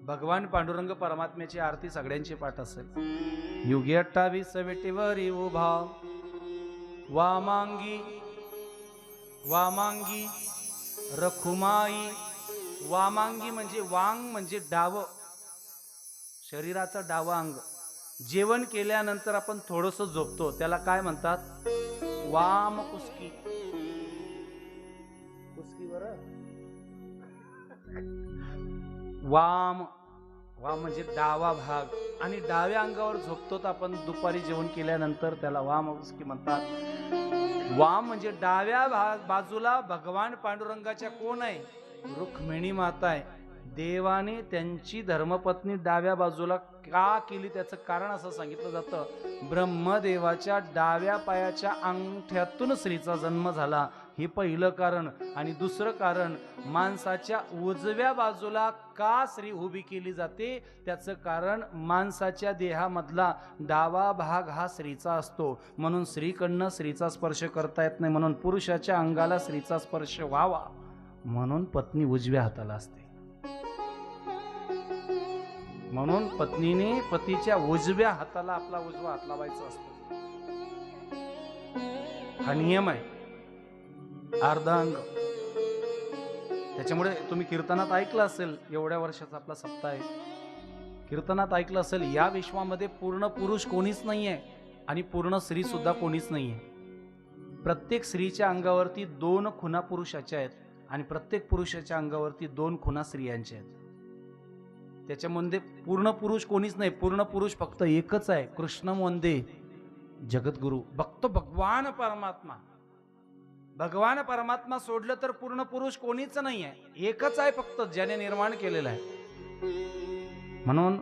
भगवान पांडुरंग परमात्म्याची आरती सगळ्यांची पाठ असेल. युगे 28 विटेवरी उभा, वामांगी वामांगी रखुमाई. वामांगी म्हणजे वांग म्हणजे डाव, शरीराचं डावं अंग. जेवण केल्यानंतर आपण थोडस झोपतो त्याला काय म्हणतात? वाम कुस्की. कुस्की बरं. वाम, वाम म्हणजे डावा भाग. आणि डाव्या अंगावर झोपतो तर आपण दुपारी जेवण केल्यानंतर त्याला वाम कुस्की म्हणतात. वाम म्हणजे डाव्या बाजूला भगवान पांडुरंगाच्या कोण आहे? रुक्मिणी माता आहे. देवाने त्यांची धर्मपत्नी डाव्या बाजूला का केली त्याचं कारण असं सांगितलं जातं, ब्रह्मदेवाच्या डाव्या पायाच्या अंगठ्यातून स्त्रीचा जन्म झाला, हे पहिलं कारण. आणि दुसरं कारण, माणसाच्या उजव्या बाजूला का स्त्री उभी केली जाते त्याचं कारण, माणसाच्या देहामधला डावा भाग हा स्त्रीचा असतो, म्हणून स्त्रीकडनं स्त्रीचा स्पर्श करता येत नाही, म्हणून पुरुषाच्या अंगाला स्त्रीचा स्पर्श व्हावा म्हणून पत्नी उजव्या हाताला असते. म्हणून पत्नीने पतीच्या उजव्या हाताला आपला उजवा हात लावायचा असतो. हा नियम आहे, अर्धांग. त्याच्यामुळे तुम्ही कीर्तनात ऐकलं असेल, एवढ्या वर्षाचा आपला सप्ताह आहे, कीर्तनात ऐकलं असेल, या विश्वामध्ये पूर्ण पुरुष कोणीच नाहीये आणि पूर्ण स्त्री सुद्धा कोणीच नाहीये. प्रत्येक स्त्रीच्या अंगावरती 2 खुणा पुरुषाच्या आहेत आणि प्रत्येक पुरुषाच्या अंगावरती 2 खुणा स्त्रियांच्या आहेत. त्याच्यामध्ये पूर्ण पुरुष कोणीच नाही. पूर्ण पुरुष फक्त एकच आहे, कृष्ण वंदे जगद्गुरु, फक्त भगवान परमात्मा. भगवान परमात्मा सोडलं तर पूर्ण पुरुष कोणीच नाही आहे, एकच आहे फक्त, ज्याने निर्माण केलेलं आहे. म्हणून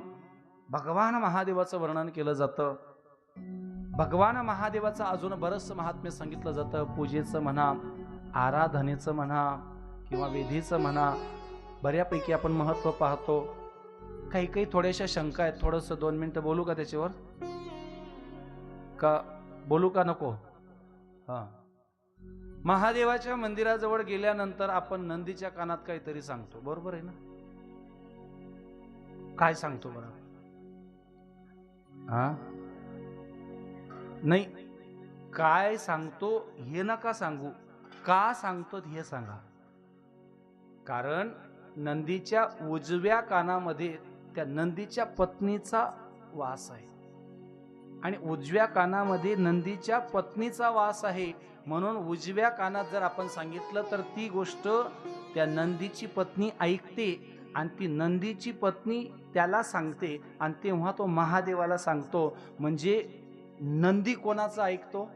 भगवान महादेवाचं वर्णन केलं जातं. भगवान महादेवाचं अजून बरंचसं महात्म्य सांगितलं जातं. पूजेचं म्हणा, आराधनेचं म्हणा किंवा विधीचं म्हणा, बऱ्यापैकी आपण महत्त्व पाहतो. काही काही थोड्याशा शंका आहेत. थोडंसं 2 मिनिटं बोलू का त्याच्यावर? का बोलू का नको? हा, महादेवाच्या मंदिराजवळ गेल्यानंतर आपण नंदीच्या कानात काहीतरी सांगतो, बरोबर आहे ना? काय सांगतो बरं? हा, नाही, काय सांगतो हे नका सांगू, का सांगतो हे सांगा. कारण नंदीच्या उजव्या कानामध्ये त्या नंदीच्या पत्नीचा वास आहे आणि उजव्या कानामध्ये नंदीच्या पत्नीचा वास आहे, म्हणून उजव्या कानात जर आपण सांगितलं तर ती गोष्ट त्या नंदीची पत्नी ऐकते आणि ती नंदीची पत्नी त्याला सांगते आणि तेव्हा तो महादेवाला सांगतो. म्हणजे नंदी कोणाचा ऐकतो?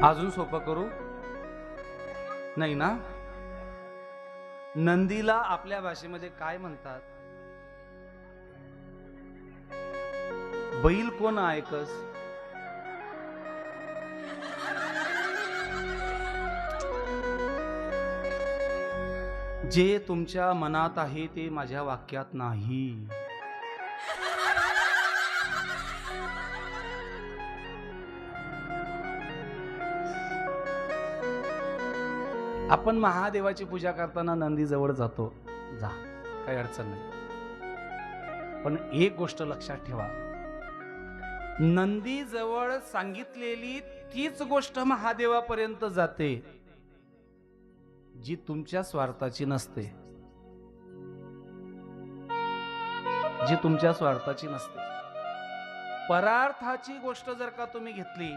अजून सोपं करू? नाही ना? नंदीला आपल्या भाषेमध्ये काय म्हणतात? बैल कोण ऐकस? जे तुमच्या मनात आहे ते माझ्या वाक्यात नाही. आपण महादेवाची पूजा करताना नंदी जवळ जातो, जा, काही अडचण नाही. पण एक गोष्ट लक्षात ठेवा, नंदी जवळ सांगितलेली तीच गोष्ट महादेवापर्यंत जाते जी तुमच्या स्वार्थाची नसते, जी तुमच्या स्वार्थाची नसते. परार्थाची गोष्ट जर का तुम्ही घेतली,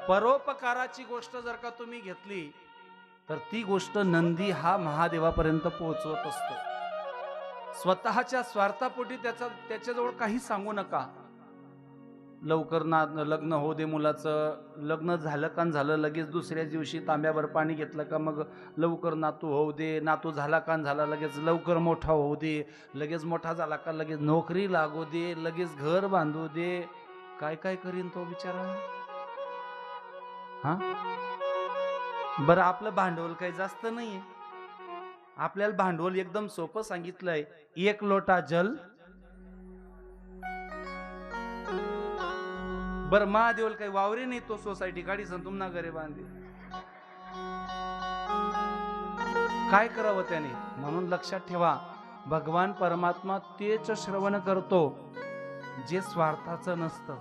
परोपकाराची गोष्ट जर का तुम्ही घेतली, तर ती गोष्ट नंदी हा महादेवापर्यंत पोहोचवत असतो. स्वतःच्या स्वार्थापोटी त्याच्याजवळ काही सांगू नका. लवकर लग्न होऊ दे मुलाचं, लग्न झालं का झालं, लगेच दुसऱ्या दिवशी तांब्याभर पाणी घेतलं का मग लवकर नातू होऊ दे, नातू झाला का झाला, लगेच लवकर मोठा होऊ दे, लगेच मोठा झाला का लगेच नोकरी लागू दे, लगेच घर बांधू दे. काय काय करीन तो बिचारा? हा, बरं आपलं भांडवल काही जास्त नाहीये. आपल्याला भांडवल एकदम सोपं सांगितलंय, 1 लोटा जल. बरं महादेवल काही वावरे नाही, तो सोसायटी काढी तुमना घरे बांधे. काय करावं त्याने? म्हणून लक्षात ठेवा, भगवान परमात्मा तेच श्रवण करतो जे स्वार्थाचं नसतं,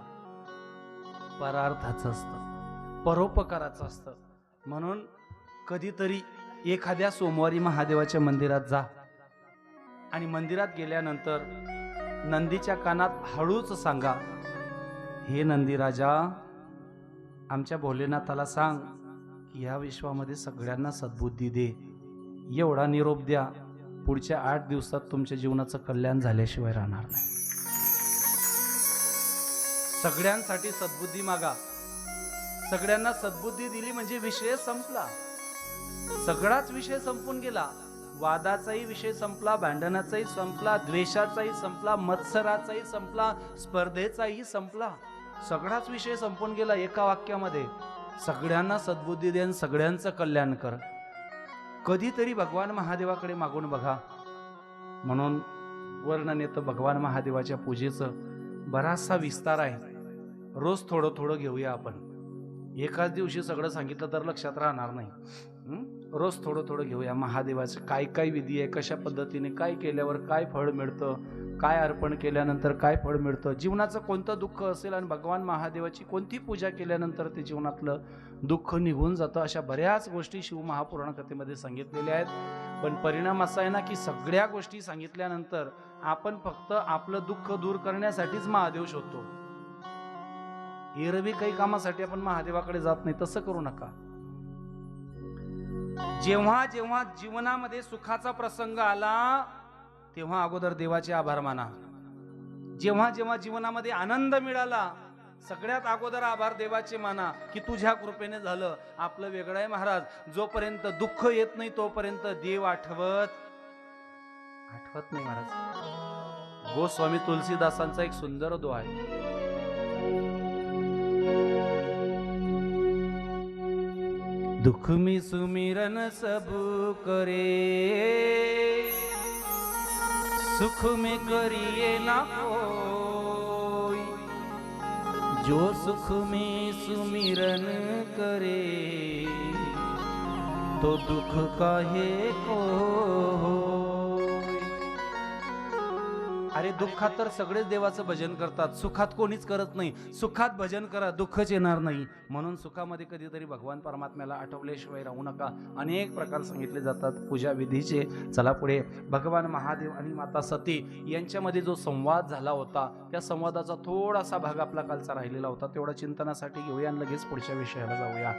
परार्थाचं असतं, परोपकाराचं असतं. म्हणून कधीतरी एखाद्या सोमवारी महादेवाच्या मंदिरात जा आणि मंदिरात गेल्यानंतर नंदीच्या कानात हळूच सांगा, हे नंदी राजा, आमच्या भोलेनाथाला सांग की ह्या विश्वामध्ये सगळ्यांना सद्बुद्धी दे. एवढा निरोप द्या, पुढच्या 8 दिवसात तुमच्या जीवनाचं कल्याण झाल्याशिवाय राहणार नाही. सगळ्यांसाठी सद्बुद्धी मागा. सगळ्यांना सद्बुद्धी दिली म्हणजे विषय संपला. सगळाच विषय संपून गेला. वादाचाही विषय संपला, भांडणाचाही संपला, द्वेषाचाही संपला, मत्सराचाही संपला, स्पर्धेचाही संपला. सगळाच विषय संपून गेला एका वाक्यामध्ये, सगळ्यांना सद्बुद्धी देन, सगळ्यांचं कल्याण कर. कधीतरी भगवान महादेवाकडे मागून बघा. म्हणून वर्णन येतं भगवान महादेवाच्या पूजेचं. बराचसा विस्तार आहे, रोज थोडं थोडं घेऊया आपण. एकाच दिवशी सगळं सांगितलं तर लक्षात राहणार नाही. रोज थोडं थोडं घेऊया. महादेवाचं काय काय विधी आहे, कशा पद्धतीने काय केल्यावर काय फळ मिळतं, काय अर्पण केल्यानंतर काय फळ मिळतं, जीवनाचं कोणतं दुःख असेल आणि भगवान महादेवाची कोणती पूजा केल्यानंतर ते जीवनातलं दुःख निघून जातं, अशा बऱ्याच गोष्टी शिवमहापुराण कथेमध्ये सांगितलेल्या आहेत. पण परिणाम असा आहे ना की सगळ्या गोष्टी सांगितल्यानंतर आपण फक्त आपलं दुःख दूर करण्यासाठीच महादेव शोधतो. एरवी काही कामासाठी आपण महादेवाकडे जात नाही. तसं करू नका. जेव्हा जेव्हा जीवनामध्ये सुखाचा प्रसंग आला तेव्हा अगोदर देवाचे आभार माना. जेव्हा जेव्हा जीवनामध्ये आनंद मिळाला सगळ्यात अगोदर आभार देवाचे माना की तुझ्या कृपेने झालं. आपलं वेगळं आहे महाराज, जोपर्यंत दुःख येत नाही तोपर्यंत देव आठवत नाही महाराज. गोस्वामी तुलसीदासांचा एक सुंदर दोहा आहे. दुख में सुमिरन सब करे, सुख में करिए ना कोई, जो सुख में सुमिरन करे तो दुःख काहे को अरे दुःखात तर सगळेच देवाचं भजन करतात, सुखात कोणीच करत नाही. सुखात भजन करा, दुःखच येणार नाही. म्हणून सुखामध्ये कधीतरी भगवान परमात्म्याला आठवल्याशिवाय राहू नका. अनेक प्रकार सांगितले जातात पूजा विधीचे. चला पुढे. भगवान महादेव आणि माता सती यांच्यामध्ये जो संवाद झाला होता, त्या संवादाचा थोडासा भाग आपला कालचा राहिलेला होता, तेवढा चिंतनासाठी घेऊया आणि लगेच पुढच्या विषयाला जाऊया.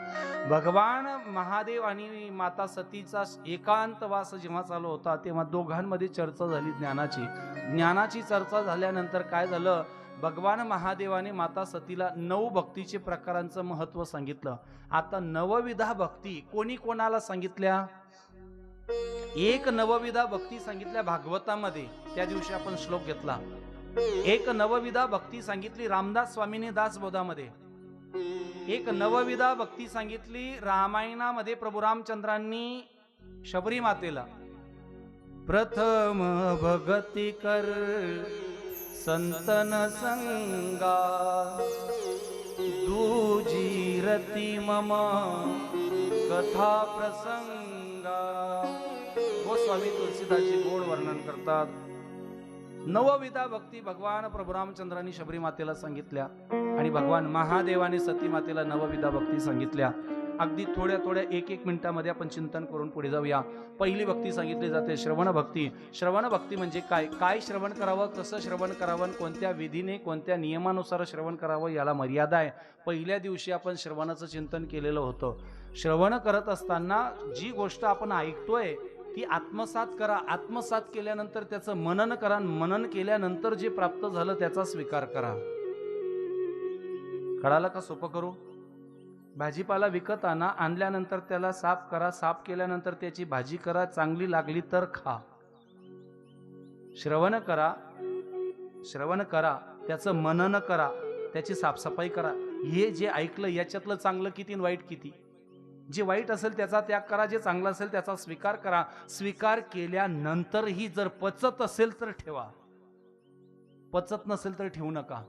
भगवान महादेव आणि माता सतीचा एकांतवास जेव्हा चालू होता, तेव्हा दोघांमध्ये चर्चा झाली ज्ञानाची चर्चा झाल्यानंतर काय झालं, भगवान महादेवाने माता सतीला 9 भक्तीचे प्रकारांचं महत्व सांगितलं. आता नवविधा भक्ती कोणी कोणाला सांगितल्या? एक नवविधा भक्ती सांगितल्या भागवतामध्ये, त्या दिवशी आपण श्लोक घेतला. एक नवविधा भक्ती सांगितली रामदास स्वामींनी दासबोधामध्ये. एक नवविधा भक्ती सांगितली रामायणामध्ये प्रभू रामचंद्रांनी शबरी मातेला. प्रथम भगती कर संतन संगा, दूजी रती मम कथा प्रसंगा. गोस्वामी तुलसीदासजी गोड वर्णन करतात. नवविधा भक्ती भगवान प्रभू रामचंद्रांनी शबरी मातेला सांगितल्या आणि भगवान महादेवाने सती मातेला नवविधा भक्ती सांगितल्या. अगदी थोड्या एक मिनिटामध्ये आपण चिंतन करून पुढे जाऊया. पहिली भक्ती सांगितली जाते श्रवण भक्ती. श्रवण भक्ती म्हणजे काय श्रवण करावं, कसं श्रवण करावं, कोणत्या विधीने कोणत्या नियमानुसार श्रवण करावं, याला मर्यादा आहे. पहिल्या दिवशी आपण श्रवणाचं चिंतन केलेलं होतं. श्रवण करत असताना जी गोष्ट आपण ऐकतोय ती आत्मसात करा. आत्मसात केल्यानंतर त्याचं मनन करा. मनन केल्यानंतर जे प्राप्त झालं त्याचा स्वीकार करा. कळालं का? सोपं करू. भाजीपाला विकत आणल्यानंतर त्याला साफ करा. साफ केल्यानंतर त्याची भाजी करा. चांगली लागली तर खा. श्रवण करा, त्याचं मनन करा, त्याची साफसफाई करा. हे जे ऐकलं याच्यातलं चांगलं किती आणि वाईट किती. जे वाईट असेल त्याचा त्याग करा, जे चांगलं असेल त्याचा स्वीकार करा. स्वीकार केल्यानंतरही जर पचत असेल तर ठेवा, पचत नसेल तर ठेवू नका.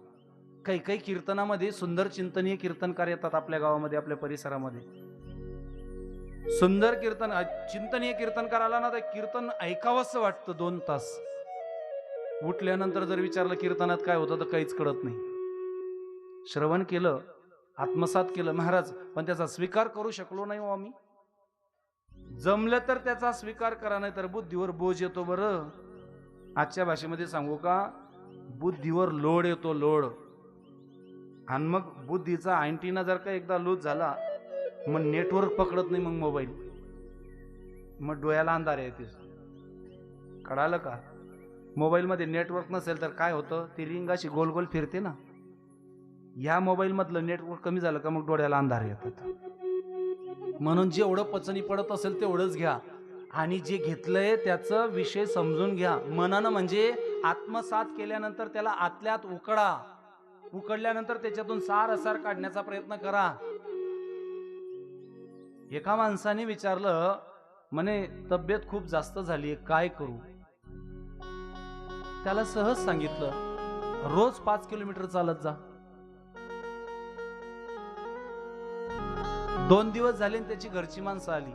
काही कीर्तनामध्ये सुंदर चिंतनीय कीर्तनकार येतात आपल्या गावामध्ये, आपल्या परिसरामध्ये. सुंदर कीर्तन चिंतनीय कीर्तनकार आला ना तर कीर्तन ऐकावंसं वाटतं 2 तास. उठल्यानंतर जर विचारलं कीर्तनात काय होतं तर काहीच कळत नाही. श्रवण केलं, आत्मसात केलं महाराज, पण त्याचा स्वीकार करू शकलो नाही हो आम्ही. जमलं तर त्याचा स्वीकार करा, नाही तर बुद्धीवर बोज येतो. बरं आजच्या भाषेमध्ये सांगू का, बुद्धीवर लोड येतो, लोड. आणि मग बुद्धीचा अँटिना जर का एकदा लूज झाला, मग नेटवर्क पकडत नाही, मग मोबाईल, मग डोळ्याला अंधार येते. कळालं का? मोबाईलमध्ये नेटवर्क नसेल तर काय होतं, ती रिंग अशी गोल गोल फिरते ना. ह्या मोबाईल मधलं नेटवर्क कमी झालं का मग डोळ्याला अंधार येतात. म्हणून जेवढं पचनी पडत असेल तेवढंच घ्या आणि जे घेतलंय त्याचा विषय समजून घ्या. मनन म्हणजे आत्मसात केल्यानंतर त्याला आतल्यात उकडा. उकडल्यानंतर त्याच्यातून सार काढण्याचा प्रयत्न करा. एका माणसाने विचारलं, म्हणे तब्येत खूप जास्त झाली, काय करू? त्याला सहज सांगितलं, रोज 5 किलोमीटर चालत जा. 2 दिवस झाले त्याची घरची माणसं आली.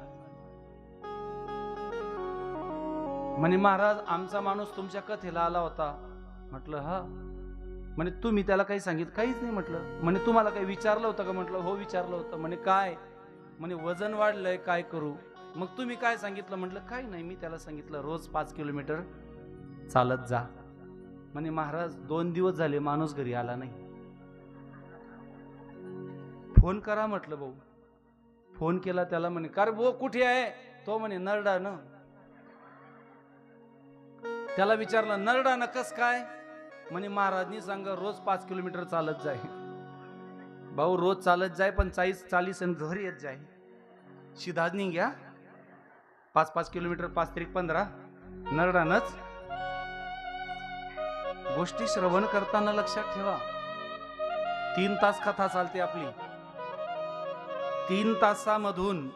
म्हणे महाराज आमचा माणूस तुमच्या कथेला आला होता. म्हटलं हा. म्हणे तुम्ही त्याला काही सांगितलं? काहीच नाही. म्हटलं म्हणे तुम्हाला काही विचारलं होतं का? म्हटलं हो विचारलं होतं. म्हणे काय? म्हणे वजन वाढलंय, काय करू? मग तुम्ही काय सांगितलं? म्हटलं काही नाही, मी त्याला सांगितलं रोज 5 किलोमीटर चालत जा. म्हणे महाराज 2 दिवस झाले माणूस घरी आला नाही. फोन करा म्हटलं भाऊ. फोन केला त्याला. म्हणे का रे भाऊ कुठे आहे? तो म्हणे नरडा न. त्याला विचारलं नरडा न कस काय? म्हणे महाराजनी सांगा रोज 5 किलोमीटर चालत जाय. भाऊ रोज चालत जाय, पण 40 आणि घरी येत जाय. शिधाज नाही घ्या. 5 किलोमीटर 5 त्रिक 15 नरडानच. गोष्टी श्रवण करताना लक्षात ठेवा, 3 तास कथा चालते आपली. 3 तासामधून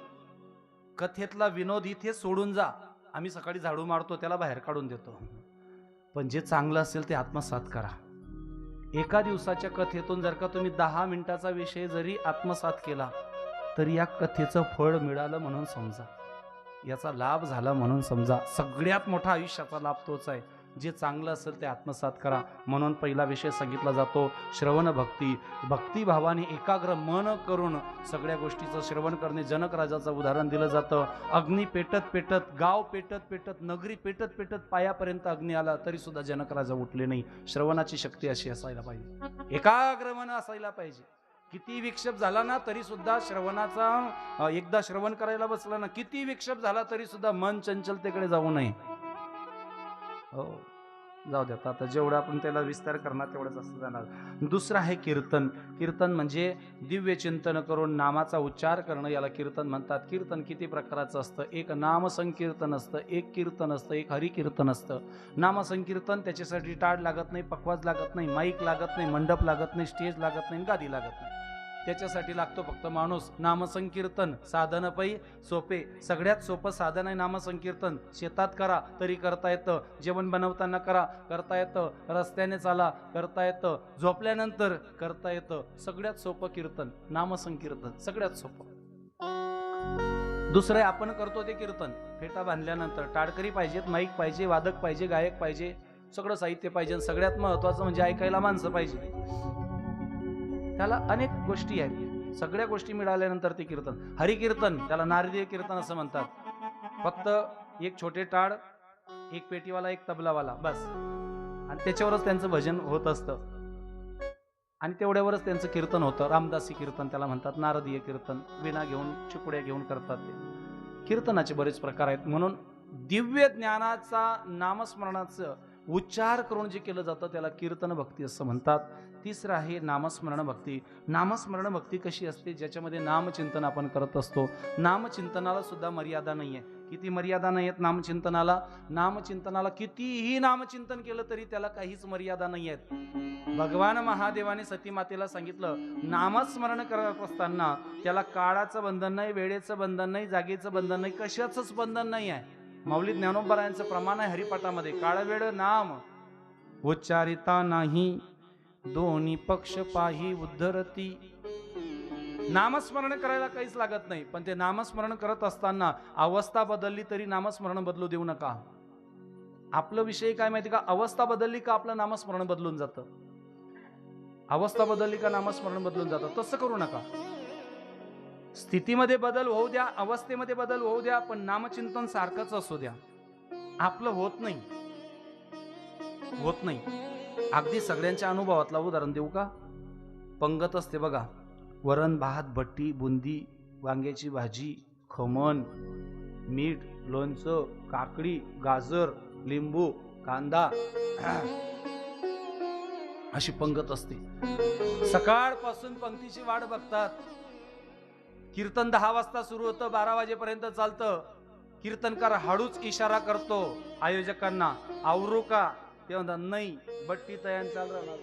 कथेतला विनोद इथे सोडून जा. आम्ही सकाळी झाडू मारतो, त्याला बाहेर काढून देतो. पण जे चांगलं असेल ते आत्मसात करा. एका दिवसाच्या कथेतून जर का तुम्ही 10 मिनिटाचा विषय जरी आत्मसात केला तरी या कथेचं फळ मिळालं म्हणून समजा. याचा लाभ झाला म्हणून समजा. सगळ्यात मोठा आयुष्याचा लाभ तोच आहे. जे चांगलं असेल ते आत्मसात करा. म्हणून पहिला विषय सांगितला जातो श्रवण भक्ती. भक्तिभावाने एकाग्र मन करून सगळ्या गोष्टीचं श्रवण करणे. जनक राजाचं उदाहरण दिलं जातं. अग्नी पेटत पेटत, गाव पेटत पेटत, नगरी पेटत पेटत पायापर्यंत अग्नी आला तरी सुद्धा जनक राजा उठले नाही. श्रवणाची शक्ती अशी असायला पाहिजे. एकाग्र मन असायला पाहिजे. किती विक्षेप झाला ना तरी सुद्धा श्रवणाचा, एकदा श्रवण करायला बसला ना, किती विक्षेप झाला तरी सुद्धा मन चंचलतेकडे जाऊ नये. हो, जाऊ द्या. आता जेवढं आपण त्याला विस्तार करणार तेवढंच असं जाणार. दुसरं आहे कीर्तन. कीर्तन म्हणजे दिव्य चिंतन करून नामाचा उच्चार करणं, याला कीर्तन म्हणतात. कीर्तन किती प्रकारचं असतं? एक नामसंकीर्तन असतं, एक कीर्तन असतं, एक हरिकीर्तन असतं. नामसंकीर्तन त्याच्यासाठी टाळ लागत नाही, पखवाज लागत नाही, माईक लागत नाही, मंडप लागत नाही, स्टेज लागत नाही, गादी लागत नाही. त्याच्यासाठी लागतो फक्त माणूस. नामसंकीर्तन साधन पै सोपे. सगळ्यात सोपं साधन आहे नामसंकीर्तन. शेतात करा तरी करता येतं, जेवण बनवताना करा करता येतं, रस्त्याने चाला करता येतं, झोपल्यानंतर करता येतं. सगळ्यात सोपं कीर्तन नामसंकीर्तन, सगळ्यात सोपं. दुसरं आपण करतो ते कीर्तन. फेटा बांधल्यानंतर टाळकरी पाहिजेत, माईक पाहिजे, वादक पाहिजे, गायक पाहिजे, सगळं साहित्य पाहिजे. सगळ्यात महत्वाचं म्हणजे ऐकायला माणसं पाहिजे. त्याला अनेक गोष्टी आहेत. सगळ्या गोष्टी मिळाल्यानंतर ते कीर्तन. हरिकीर्तन त्याला नारदीय कीर्तन असं म्हणतात. फक्त एक छोटे टाळ, एक पेटीवाला, एक तबलावाला, बस. आणि त्याच्यावरच त्यांचं भजन होत असतं आणि तेवढ्यावरच त्यांचं कीर्तन होतं. रामदासी कीर्तन त्याला म्हणतात. नारदीय कीर्तन विणा घेऊन, चिपुड्या घेऊन करतात. ते कीर्तनाचे बरेच प्रकार आहेत. म्हणून दिव्य ज्ञानाचा, नामस्मरणाचं उच्चार करून जे केलं जातं त्याला कीर्तन भक्ती असं म्हणतात. तिसरं आहे नामस्मरण भक्ती. नामस्मरण भक्ती कशी असते? ज्याच्यामध्ये नामचिंतन आपण करत असतो. नामचिंतनाला सुद्धा मर्यादा नाही आहे. किती मर्यादा नाही आहेत नामचिंतनाला? नामचिंतनाला कितीही नामचिंतन केलं तरी त्याला काहीच मर्यादा नाही आहेत. भगवान महादेवाने सतीमातेला सांगितलं, नामस्मरण करत असताना त्याला काळाचं बंधन नाही, वेळेचं बंधन नाही, जागेचं बंधन नाही, कशाचंच बंधन नाही आहे. माऊली ज्ञानोबरायांचं प्रमाण आहे हरिपाठामध्ये. काळ वेळ नाम उच्चारिता नाही, दोन्ही पक्ष पाही उद्धरती. नामस्मरण करायला काहीच लागत नाही, पण ते नामस्मरण करत असताना अवस्था बदलली तरी नामस्मरण बदलू देऊ नका. आपलं विषय काय माहिती का? अवस्था बदलली का आपलं नामस्मरण बदलून जातं. अवस्था बदलली का नामस्मरण बदलून जातं. तसं करू नका. स्थितीमध्ये बदल होऊ द्या, अवस्थेमध्ये बदल होऊ द्या, पण नामचिंतन सारखंच असू द्या. आपलं होत नाही, होत नाही. अगदी सगळ्यांच्या अनुभवातला उदाहरण देऊ का? पंगत असते बघा. वरण भात, भट्टी, बुंदी, वांग्याची भाजी, खमण, मीठ, लोणचं, काकडी, गाजर, लिंबू, कांदा, अशी पंगत असते. सकाळपासून पंक्तीची वाट बघतात. कीर्तन 10 वाजता सुरू होतं, 12 वाजेपर्यंत चालतं. कीर्तनकार हळूच इशारा करतो आयोजकांना, आवरू का? ते म्हणतात नाही, बट्टी तयार चाल राहणार.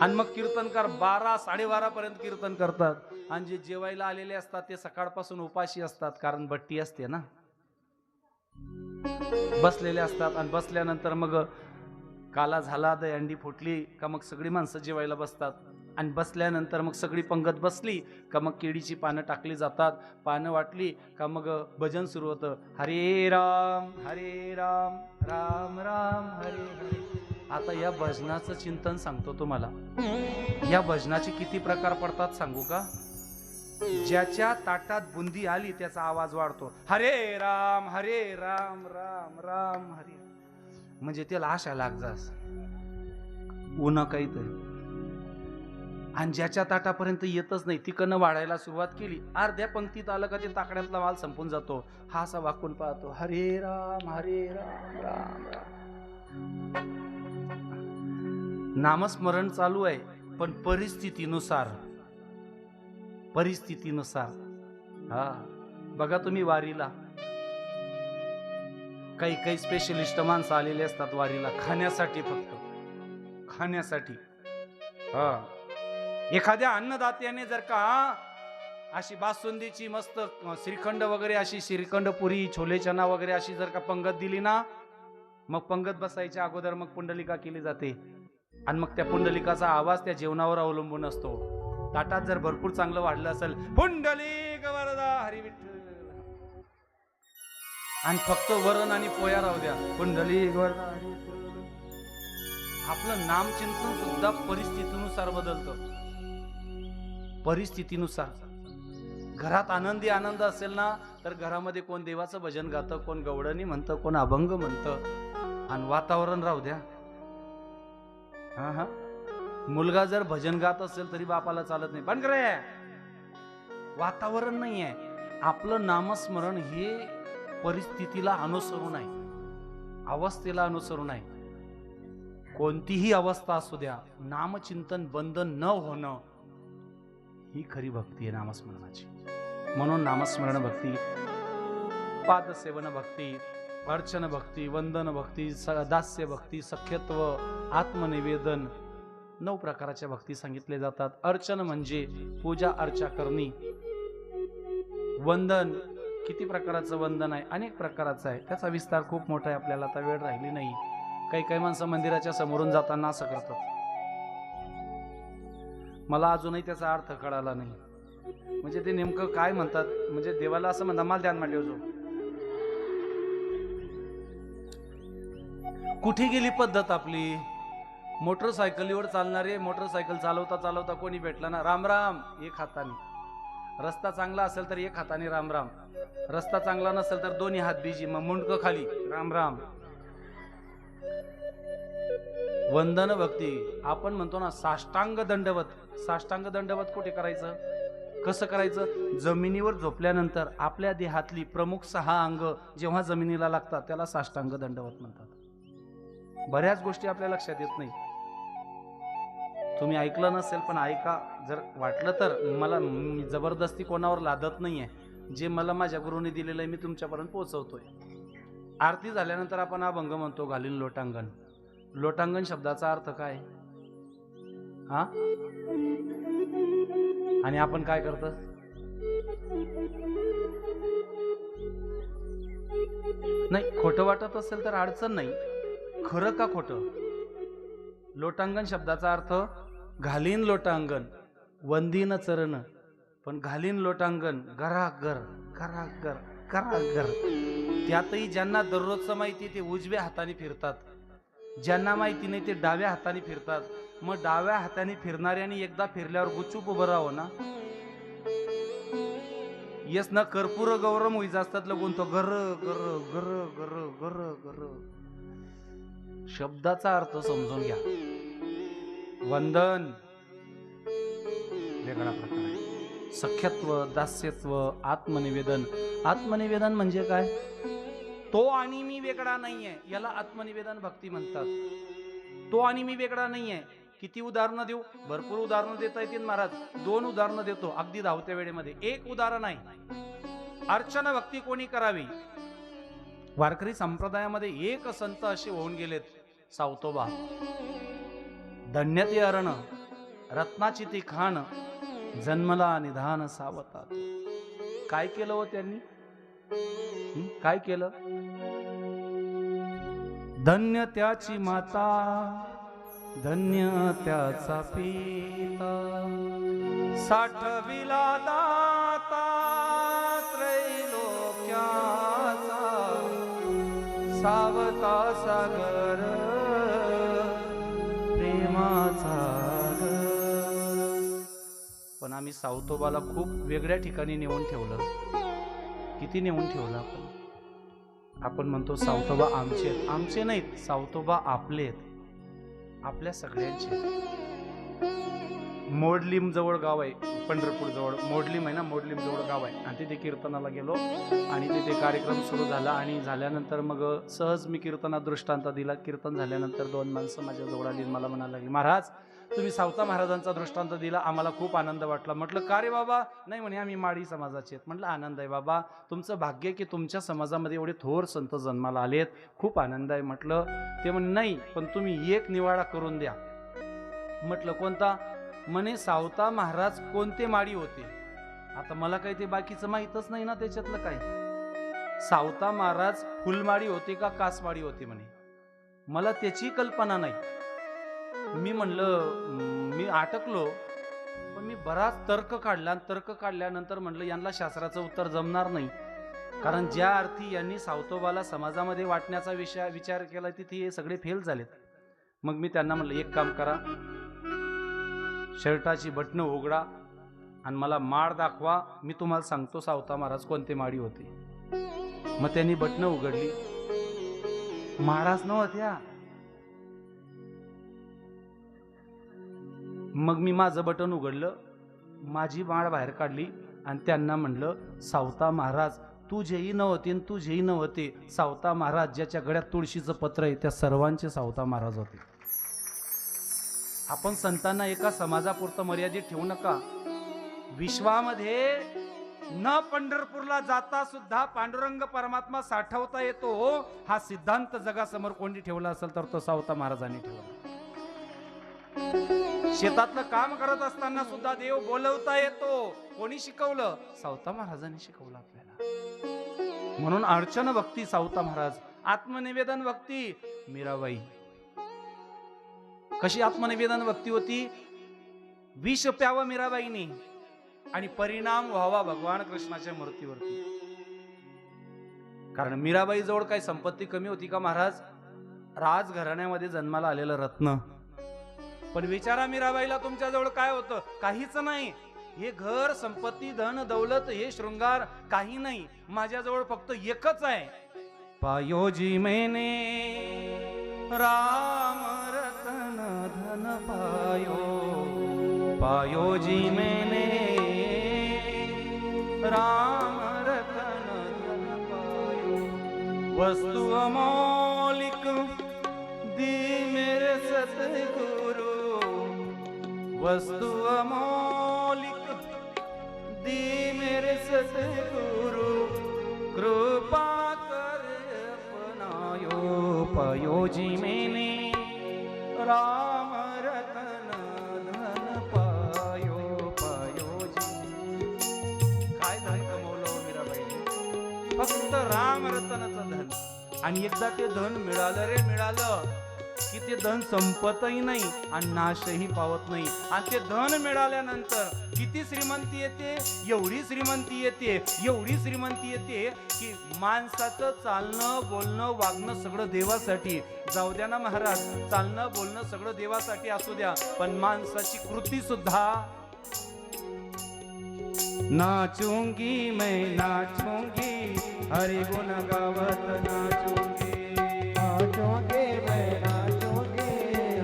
आणि मग कीर्तनकार 12, 12:30 पर्यंत कीर्तन करतात. आणि जे जेवायला आलेले असतात ते सकाळपासून उपाशी असतात, कारण बट्टी असते ना. बसलेले असतात आणि बसल्यानंतर मग काला झाला, दहीहंडी फुटली का मग सगळी माणसं जेवायला बसतात. आणि बसल्यानंतर मग सगळी पंगत बसली का मग केळीची पानं टाकली जातात. पानं वाटली का मग भजन सुरू होतं. हरे राम राम राम हरे हरे. आता या भजनाचं चिंतन सांगतो तुम्हाला. या भजनाचे किती प्रकार पडतात सांगू का? ज्याच्या ताटात बुंदी आली त्याचा आवाज वाढतो. हरे राम राम राम हरे. म्हणजे त्याला आशा लागजास उन्हा काहीतरी. आणि ज्याच्या ताटापर्यंत येतच नाही तिकडनं वाढायला सुरुवात केली. अर्ध्या पंक्तीत आलं का ते ताकड्यातला माल संपून जातो. हा असा वाकून पाहतो. हरे राम राम राम. नामस्मरण चालू आहे, पण परिस्थितीनुसार. हा बघा तुम्ही वारीला काही स्पेशलिस्ट माणसं आलेले असतात वारीला खाण्यासाठी, फक्त खाण्यासाठी. हा एखाद्या अन्नदात्याने जर का अशी बासुंदीची मस्त श्रीखंड वगैरे, अशी श्रीखंड पुरी, छोले चना वगैरे अशी जर का पंगत दिली ना, मग पंगत बसायच्या अगोदर मग पुंडलिका केली जाते. आणि मग त्या पुंडलिकाचा आवाज त्या जेवणावर अवलंबून असतो. ताटात जर भरपूर चांगलं वाढलं असेल, पुंडलिक वरदा हरी विठ्ठल, आणि फक्त वरण आणि पोया राहू द्या, कुंडली आपलं नामचिंतन सुद्धा परिस्थितीनुसार बदलतं. परिस्थितीनुसार घरात आनंदी आनंद असेल ना, तर घरामध्ये कोण देवाचं भजन गातं, कोण गवळणी म्हणतं, कोण अभंग म्हणतं. आणि वातावरण राहू द्या. हा हा मुलगा जर भजन गात असेल तरी बापाला चालत नाही, पण करे वातावरण नाही आहे. आपलं नामस्मरण हे परिस्थितीला अनुसरून आहे, अवस्थेला अनुसरून आहे. कोणतीही अवस्था असू द्या, नामचिंतन बंद न होणं ही खरी भक्ती आहे नामस्मरणाची. म्हणून नामस्मरण भक्ती, पादसेवन भक्ती, अर्चन भक्ती, वंदन भक्ती, दास्य भक्ती, सख्यत्व, आत्मनिवेदन, 9 प्रकारच्या भक्ती सांगितले जातात. अर्चन म्हणजे पूजा अर्चा करणे. वंदन, किती प्रकारचं वंदन आहे? अनेक प्रकारचं आहे. त्याचा विस्तार खूप मोठा आहे, आपल्याला आता वेळ राहिली नाही. काही माणसं मंदिराच्या समोरून जाताना असं करतात. मला अजूनही त्याचा अर्थ कळाला नाही. म्हणजे ते नेमकं काय म्हणतात? म्हणजे देवाला असं म्हणतात, मला ध्यान मांडले जो. कुठे गेली पद्धत आपली? मोटरसायकलीवर चालणारे, मोटरसायकल चालवता चालवता कोणी भेटला ना, राम राम एक हाताने. रस्ता चांगला असेल तर एक हाताने राम राम, रस्ता चांगला नसेल तर दोन्ही हात बिजी, मग मुंडकं खाली, राम राम. वंदन भक्ती आपण म्हणतो ना, साष्टांग दंडवत. साष्टांग दंडवत कुठे करायचं, कसं करायचं? जमिनीवर झोपल्यानंतर आपल्या देहातली प्रमुख 6 अंग जेव्हा जमिनीला लागतात त्याला साष्टांग दंडवत म्हणतात. बऱ्याच गोष्टी आपल्या लक्षात येत नाही. तुम्ही ऐकलं नसेल पण ऐका, जर वाटलं तर. मला जबरदस्ती कोणावर लादत नाहीये. जे मला माझ्या गुरुने दिलेलं आहे मी तुमच्यापर्यंत पोहोचवतोय. आरती झाल्यानंतर आपण अभंग म्हणतो, घालीन लोटांगण. लोटांगण शब्दाचा अर्थ काय? हा, आणि आपण काय करतो? नाही, खोटं वाटत असेल तर अडचण नाही. खरं का खोटं? लोटांगण शब्दाचा अर्थ घालीन लोटांगण, वंदीन चरण. पण घालीन लोटांगण घराघर घराघर घराघर. त्यातही ज्यांना दररोजचं माहिती ते उजव्या हाताने फिरतात, ज्यांना माहिती नाही ते डाव्या हाताने फिरतात. मग डाव्या हाताने फिरणाऱ्याने एकदा फिरल्यावर गुचूप उभं राहावं ना. येस ना, कर्पूर गौरम होई असतात लगून तो गर गर गर गर गर गर. शब्दाचा अर्थ समजून घ्या. वंदन वेगळा प्रकार आहे. सख्यत्व, दास्यत्व, आत्मनिवेदन. आत्मनिवेदन म्हणजे काय? तो आणि मी वेगळा नाहीये, याला आत्मनिवेदन भक्ती म्हणतात. तो आणि मी वेगळा नाहीये. किती उदाहरणं देऊ? भरपूर उदाहरणं देता येतील महाराज. 2 उदाहरणं देतो अगदी धावत्या वेळेमध्ये. एक उदाहरण आहे, अर्चना भक्ती कोणी करावी? वारकरी संप्रदायामध्ये एक संत असे होऊन गेलेत, सावतोबा. धन्य ते अरण, रत्नाची ती खाण, जन्मला निधान सावतात. काय केलं हो त्यांनी? काय केलं? धन्य त्याची माता, धन्य त्याचा पिता, साठविला दाता त्रैलोक्याचा, सावता सागर प्रेमाचा. पण आम्ही सावतोबाला खूप वेगळ्या ठिकाणी नेऊन ठेवलं. किती नेऊन ठेवलं आपण म्हणतो सावतोबा आमचे आहेत. आमचे नाहीत, सावतोबा आपले आहेत, आपल्या सगळ्यांचे. मोडलीम जवळ गाव आहे, पंढरपूर जवळ मोडलीम आहे ना, मोडलीम जवळ गाव आहे. आणि तिथे कीर्तनाला गेलो आणि तिथे कार्यक्रम सुरू झाला. आणि झाल्यानंतर मग सहज मी कीर्तनात दृष्टांत दिला. कीर्तन झाल्यानंतर 2 माणसं माझ्या जवळ आली, मला म्हणायला लागली, महाराज तुम्ही सावता महाराजांचा दृष्टांत दिला, आम्हाला खूप आनंद वाटला. म्हटलं का रे बाबा? नाही म्हणे, आम्ही माडी समाजाचे आहेत. म्हटलं आनंद आहे बाबा, तुमचं भाग्य की तुमच्या समाजामध्ये एवढे थोर संत जन्माला आलेत, खूप आनंद आहे. म्हटलं ते म्हणे नाही, पण तुम्ही एक निवाडा करून द्या. म्हटलं कोणता? म्हणे सावता महाराज कोणते माडी होते. आता मला काही ते बाकीचं माहीतच नाही ना त्याच्यातलं काय. सावता महाराज फुलमाडी होते का कासमाडी होते म्हणे, मला त्याची कल्पना नाही. मी म्हणलं, मी आटकलो. पण मी बराच तर्क काढला आणि तर्क काढल्यानंतर म्हणलं यांना शास्त्राचं उत्तर जमणार नाही. कारण ज्या अर्थी यांनी सावतोबाला समाजामध्ये वाटण्याचा विचार केला तिथे हे सगळे फेल झालेत. मग मी त्यांना म्हणलं, एक काम करा, शर्टाची बटणं उघडा आणि मला माळ दाखवा, मी तुम्हाला सांगतो सावता महाराज कोणते माळी होते. मग त्यांनी बटणं उघडली, माळाच नव्हत्या. मग मी माझं बटन उघडलं, माझी माळ बाहेर काढली आणि त्यांना म्हणलं, सावता महाराज तुझेही नव्हते आणि तुझेही नव्हते, सावता महाराज ज्याच्या गळ्यात तुळशीचं पत्र आहे त्या सर्वांचे सावता महाराज होते. आपण संतांना एका समाजापुरतं मर्यादित ठेवू नका. विश्वामध्ये न पंढरपूरला जाता सुद्धा पांडुरंग परमात्मा साठवता येतो, हा सिद्धांत जगासमोर कोणी ठेवला असेल तर तो सावता महाराजांनी ठेवला. शेतातलं काम करत असताना सुद्धा देव बोलवता येतो, कोणी शिकवलं? सावता महाराजांनी शिकवलं आपल्याला. म्हणून अर्चन भक्ती सावता महाराज, आत्मनिवेदन भक्ती मीराबाई. कशी आत्मनिवेदन भक्ती होती? विष प्यावं मीराबाईनी आणि परिणाम व्हावा भगवान कृष्णाच्या मूर्तीवरती. कारण मीराबाई जवळ काही संपत्ती कमी होती का महाराज? राजघराण्यामध्ये जन्माला आलेलं रत्न. पण विचारा मीराबाईला तुमच्याजवळ काय होतं? काहीच नाही. हे घर, संपत्ती, धन, दौलत, हे शृंगार काही नाही. माझ्याजवळ फक्त एकच आहे, पायोजी मैने राम रतन धन पायो, पायोजी मैने राम रतन धन पायो, वस्तु अमौलिक दी मेरे सतगुरु, वस्तु अमौलिक दी मेरे सतगुरु, कृपा कर अपनायो, पायोजी मैंने राम रतन धन पायो, पायोजी. काय धन कमवलं मीराबाईने? फक्त राम रतनाचं धन. आणि एकदा ते धन मिळालं रे मिळालं की ते धन संपतही नाही आणि नाशही पावत नाही. आणि ते धन मिळाल्यानंतर किती श्रीमंती येते? एवढी श्रीमंती येते, एवढी श्रीमंती येते की माणसाचं चालणं बोलणं वागणं सगळं देवासाठी. जाऊ द्या ना महाराज, चालणं बोलणं सगळं देवासाठी असू द्या, पण माणसाची कृती सुद्धा. नाचूंगी मैं नाचूंगी, हरि गुण गावत नाचूंगी, नाचूंगी मैं नाचूंगी,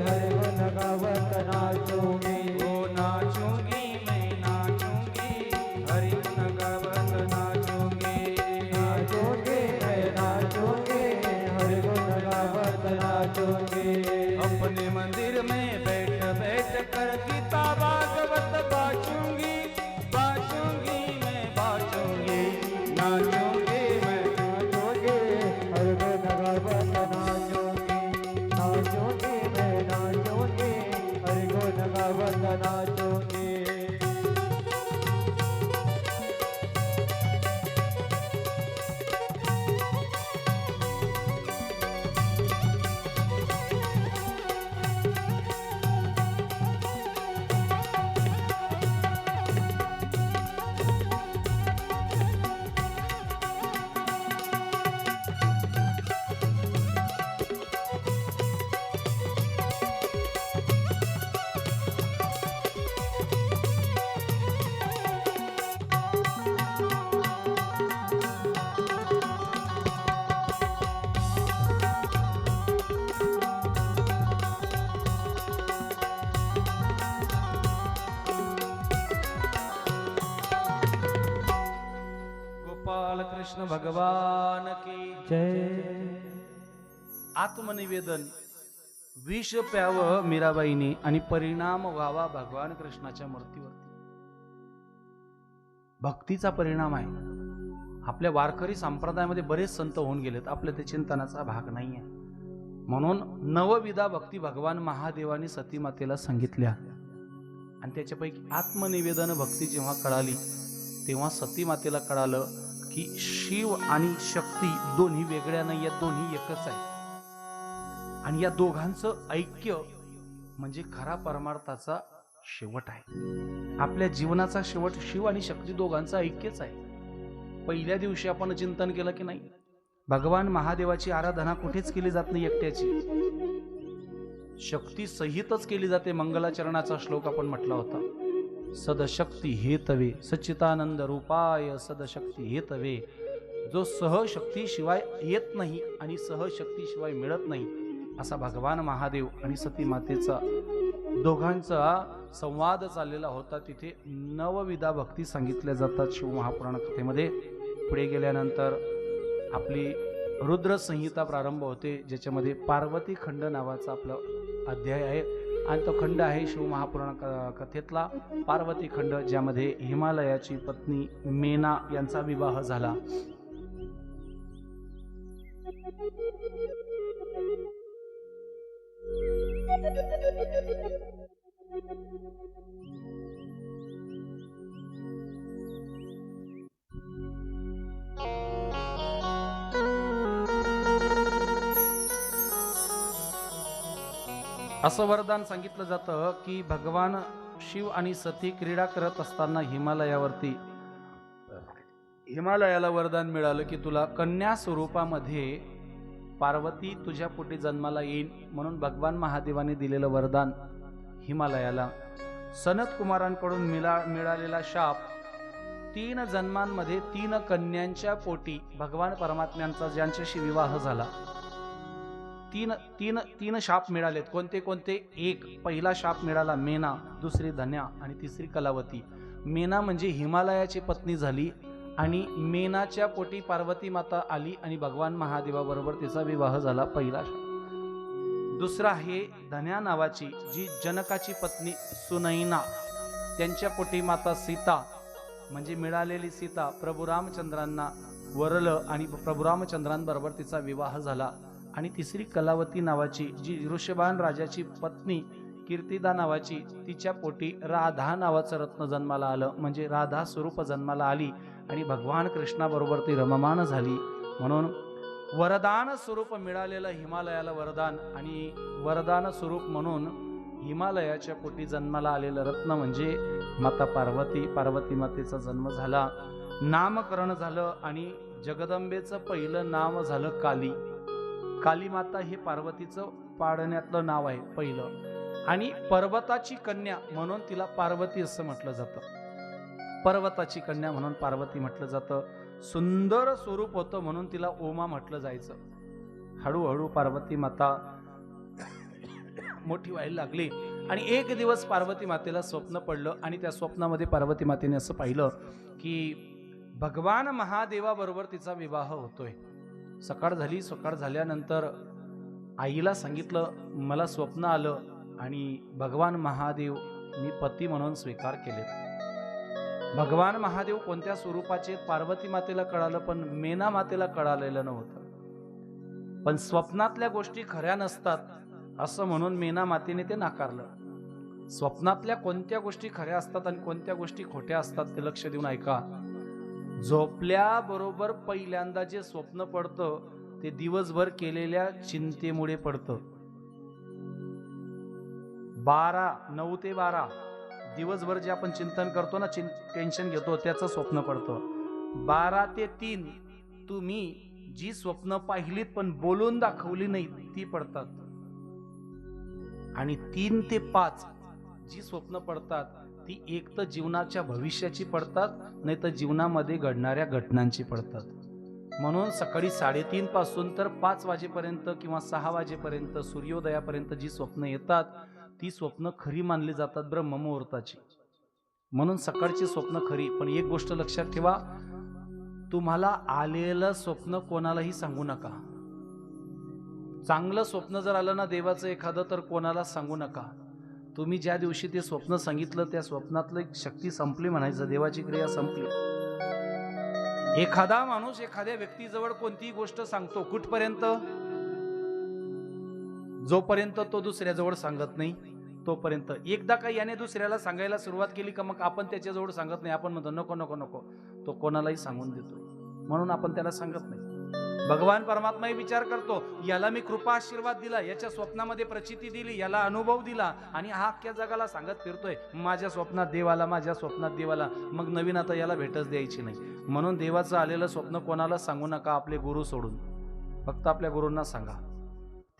हरि गुण गावत नाचूंगी. ओ नाचूंगी मैं नाचूंगी, हरि गुण गावत नाचूंगी, नाचूंगी मैं नाचूंगी, हरि गुण गावत नाचूंगी. अपने मंदिर में बैठ बैठ कर गीता भागवत बाचूंगी, बाचूंगी मैं बाचूंगी, नाचूंगी मैं नाचूंगी, हरि गुण गावत नाचूंगी, नाचूंगी मैं नाचूंगी, हरि गुण गावत नाचूंगी. गोपाल कृष्ण भगवान की जय. आत्मनिवेदन, विष प्यावं मीराबाईने आणि परिणाम व्हावा भगवान कृष्णाच्या मूर्तीवरती. भक्तीचा परिणाम आहे. आपल्या वारकरी संप्रदायामध्ये बरेच संत होऊन गेलेत, आपल्या ते चिंतनाचा भाग नाही आहे. म्हणून नवविधा भक्ती भगवान महादेवाने सतीमातेला सांगितल्या आणि त्याच्यापैकी आत्मनिवेदन भक्ती जेव्हा कळाली तेव्हा सतीमातेला कळालं की शिव आणि शक्ती दोन्ही वेगळ्या नाही आहेत, दोन्ही एकच आहे. आणि या दोघांचं ऐक्य म्हणजे खरा परमार्थाचा शेवट आहे. आपल्या जीवनाचा शेवट शिव आणि शक्ती दोघांचं ऐक्यच आहे. पहिल्या दिवशी आपण चिंतन केलं की नाही, भगवान महादेवाची आराधना कुठेच केली जात नाही एकट्याची, शक्ती सहितच केली जाते. मंगलाचरणाचा श्लोक आपण म्हटला होता, सदशक्ती हेतवे सच्चितानंद रूपाय सदशक्ती हेतवे. जो सहशक्ती शिवाय येत नाही आणि सहशक्ती शिवाय मिळत नाही, असा भगवान महादेव आणि सती मातेचा दोघांचा संवाद चाललेला होता. तिथे नवविधा भक्ती सांगितल्या जातात शिव महापुराण कथेमध्ये. पुढे गेल्यानंतर आपली रुद्र संहिता प्रारंभ होते, ज्याच्यामध्ये पार्वती खंड नावाचा आपला अध्याय आहे आणि तो खंड आहे शिव महापुराण कथेतला पार्वती खंड, ज्यामध्ये हिमालयाची पत्नी मेना यांचा विवाह झाला. असं वरदान सांगितलं जातं की भगवान शिव आणि सती क्रीडा करत असताना हिमालयाला वरदान मिळालं की तुला कन्या स्वरूपामध्ये पार्वती तुझ्या पोटी जन्माला येईल. म्हणून भगवान महादेवाने दिलेलं वरदान हिमालयाला. सनत कुमारांकडून मिळालेला शाप, 3 जन्मांमध्ये 3 कन्यांच्या पोटी भगवान परमात्म्यांचा ज्यांच्याशी विवाह झाला, तीन शाप मिळालेत. कोणते कोणते? एक, पहिला शाप मिळाला मेना, दुसरी धन्या आणि तिसरी कलावती. मेना म्हणजे हिमालयाची पत्नी झाली आणि मेनाच्या पोटी पार्वती माता आली आणि भगवान महादेवाबरोबर तिचा विवाह झाला, पहिला शाप. दुसरा आहे धन्या नावाची, जी जनकाची पत्नी सुनैना, त्यांच्या पोटी माता सीता म्हणजे मिळालेली सीता प्रभू रामचंद्रांना वरलं आणि प्रभू रामचंद्रांबरोबर तिचा विवाह झाला. आणि तिसरी कलावती नावाची, जी ऋषभान राजाची पत्नी कीर्तिदा नावाची, तिच्या पोटी राधा नावाचं रत्न जन्माला आलं, म्हणजे राधा स्वरूप जन्माला आली आणि भगवान कृष्णाबरोबर ती रममाण झाली. म्हणून वरदान स्वरूप मिळालेलं हिमालयाला वरदान, आणि वरदान स्वरूप म्हणून हिमालयाच्या पोटी जन्माला आलेलं रत्न म्हणजे माता पार्वती. पार्वती मातेचा जन्म झाला, नामकरण झालं आणि जगदंबेचं पहिलं नाव झालं काली. काली माता हे पार्वतीचं पाडण्यातलं नाव आहे पहिलं. आणि पर्वताची कन्या म्हणून तिला पार्वती असं म्हटलं जातं. पर्वताची कन्या म्हणून पार्वती म्हटलं जातं. सुंदर स्वरूप होतं म्हणून तिला उमा म्हटलं जायचं. हळूहळू पार्वती माता मोठी व्हायला लागली आणि एक दिवस पार्वती मातेला स्वप्न पडलं आणि त्या स्वप्नामध्ये पार्वती मातेने असं पाहिलं की भगवान महादेवाबरोबर तिचा विवाह होतोय. सकाळ झाली. सकाळ झाल्यानंतर आईला सांगितलं, मला स्वप्न आलं आणि भगवान महादेव मी पती म्हणून स्वीकार केले. भगवान महादेव कोणत्या स्वरूपाचे पार्वती मातेला कळालं, पण मेना मातेला कळालेलं नव्हतं. पण स्वप्नातल्या गोष्टी खऱ्या नसतात असं म्हणून मेना मातेने ते नाकारलं. स्वप्नातल्या कोणत्या गोष्टी खऱ्या असतात आणि कोणत्या गोष्टी खोट्या असतात ते लक्ष देऊन ऐका. झोपल्याबरोबर पहिल्यांदा जे स्वप्न पडतं ते दिवसभर केलेल्या चिंतेमुळे पडतं. 9 ते 12 दिवसभर जे आपण चिंतन करतो ना, टेन्शन घेतो, त्याचं स्वप्न पडतं. 12 ते 3 तुम्ही जी स्वप्न पाहिलीत पण बोलून दाखवली नाही ती पडतात. आणि 3 ते 5 जी स्वप्न पडतात ती एक तर जीवनाच्या भविष्याची पडतात, नाही तर जीवनामध्ये घडणाऱ्या घटनांची पडतात. म्हणून सकाळी 3:30 पासून तर 5 वाजेपर्यंत किंवा 6 वाजेपर्यंत सूर्योदयापर्यंत जी स्वप्न येतात ती स्वप्न खरी मानली जातात, ब्रह्ममुहूर्ताची. म्हणून सकाळची स्वप्न खरी. पण एक गोष्ट लक्षात ठेवा, तुम्हाला आलेलं स्वप्न कोणालाही सांगू नका. चांगलं स्वप्न जर आलं ना देवाचं एखादं, तर कोणाला सांगू नका. तुम्ही ज्या दिवशी ते स्वप्न सांगितलं त्या स्वप्नातलं शक्ती संपली म्हणायचं, देवाची क्रिया संपली. एखादा माणूस एखाद्या व्यक्तीजवळ कोणतीही गोष्ट सांगतो कुठपर्यंत? जोपर्यंत तो दुसऱ्याजवळ सांगत नाही तोपर्यंत. एकदा का याने दुसऱ्याला सांगायला सुरुवात केली का मग आपण त्याच्याजवळ सांगत नाही. आपण म्हणतो नको नको नको, तो कोणालाही सांगून देतो म्हणून आपण त्याला सांगत नाही. भगवान परमात्माही विचार करतो, याला मी कृपा आशीर्वाद दिला, याच्या स्वप्नामध्ये प्रचिती दिली, याला अनुभव दिला, आणि हा अख्ख्या जगाला सांगत फिरतोय माझ्या स्वप्नात देवाला, माझ्या स्वप्नात देवाला. मग नवीन आता याला भेटच द्यायची नाही. म्हणून देवाचं आलेलं स्वप्न कोणाला सांगू नका, आपले गुरु सोडून. फक्त आपल्या गुरूंना सांगा.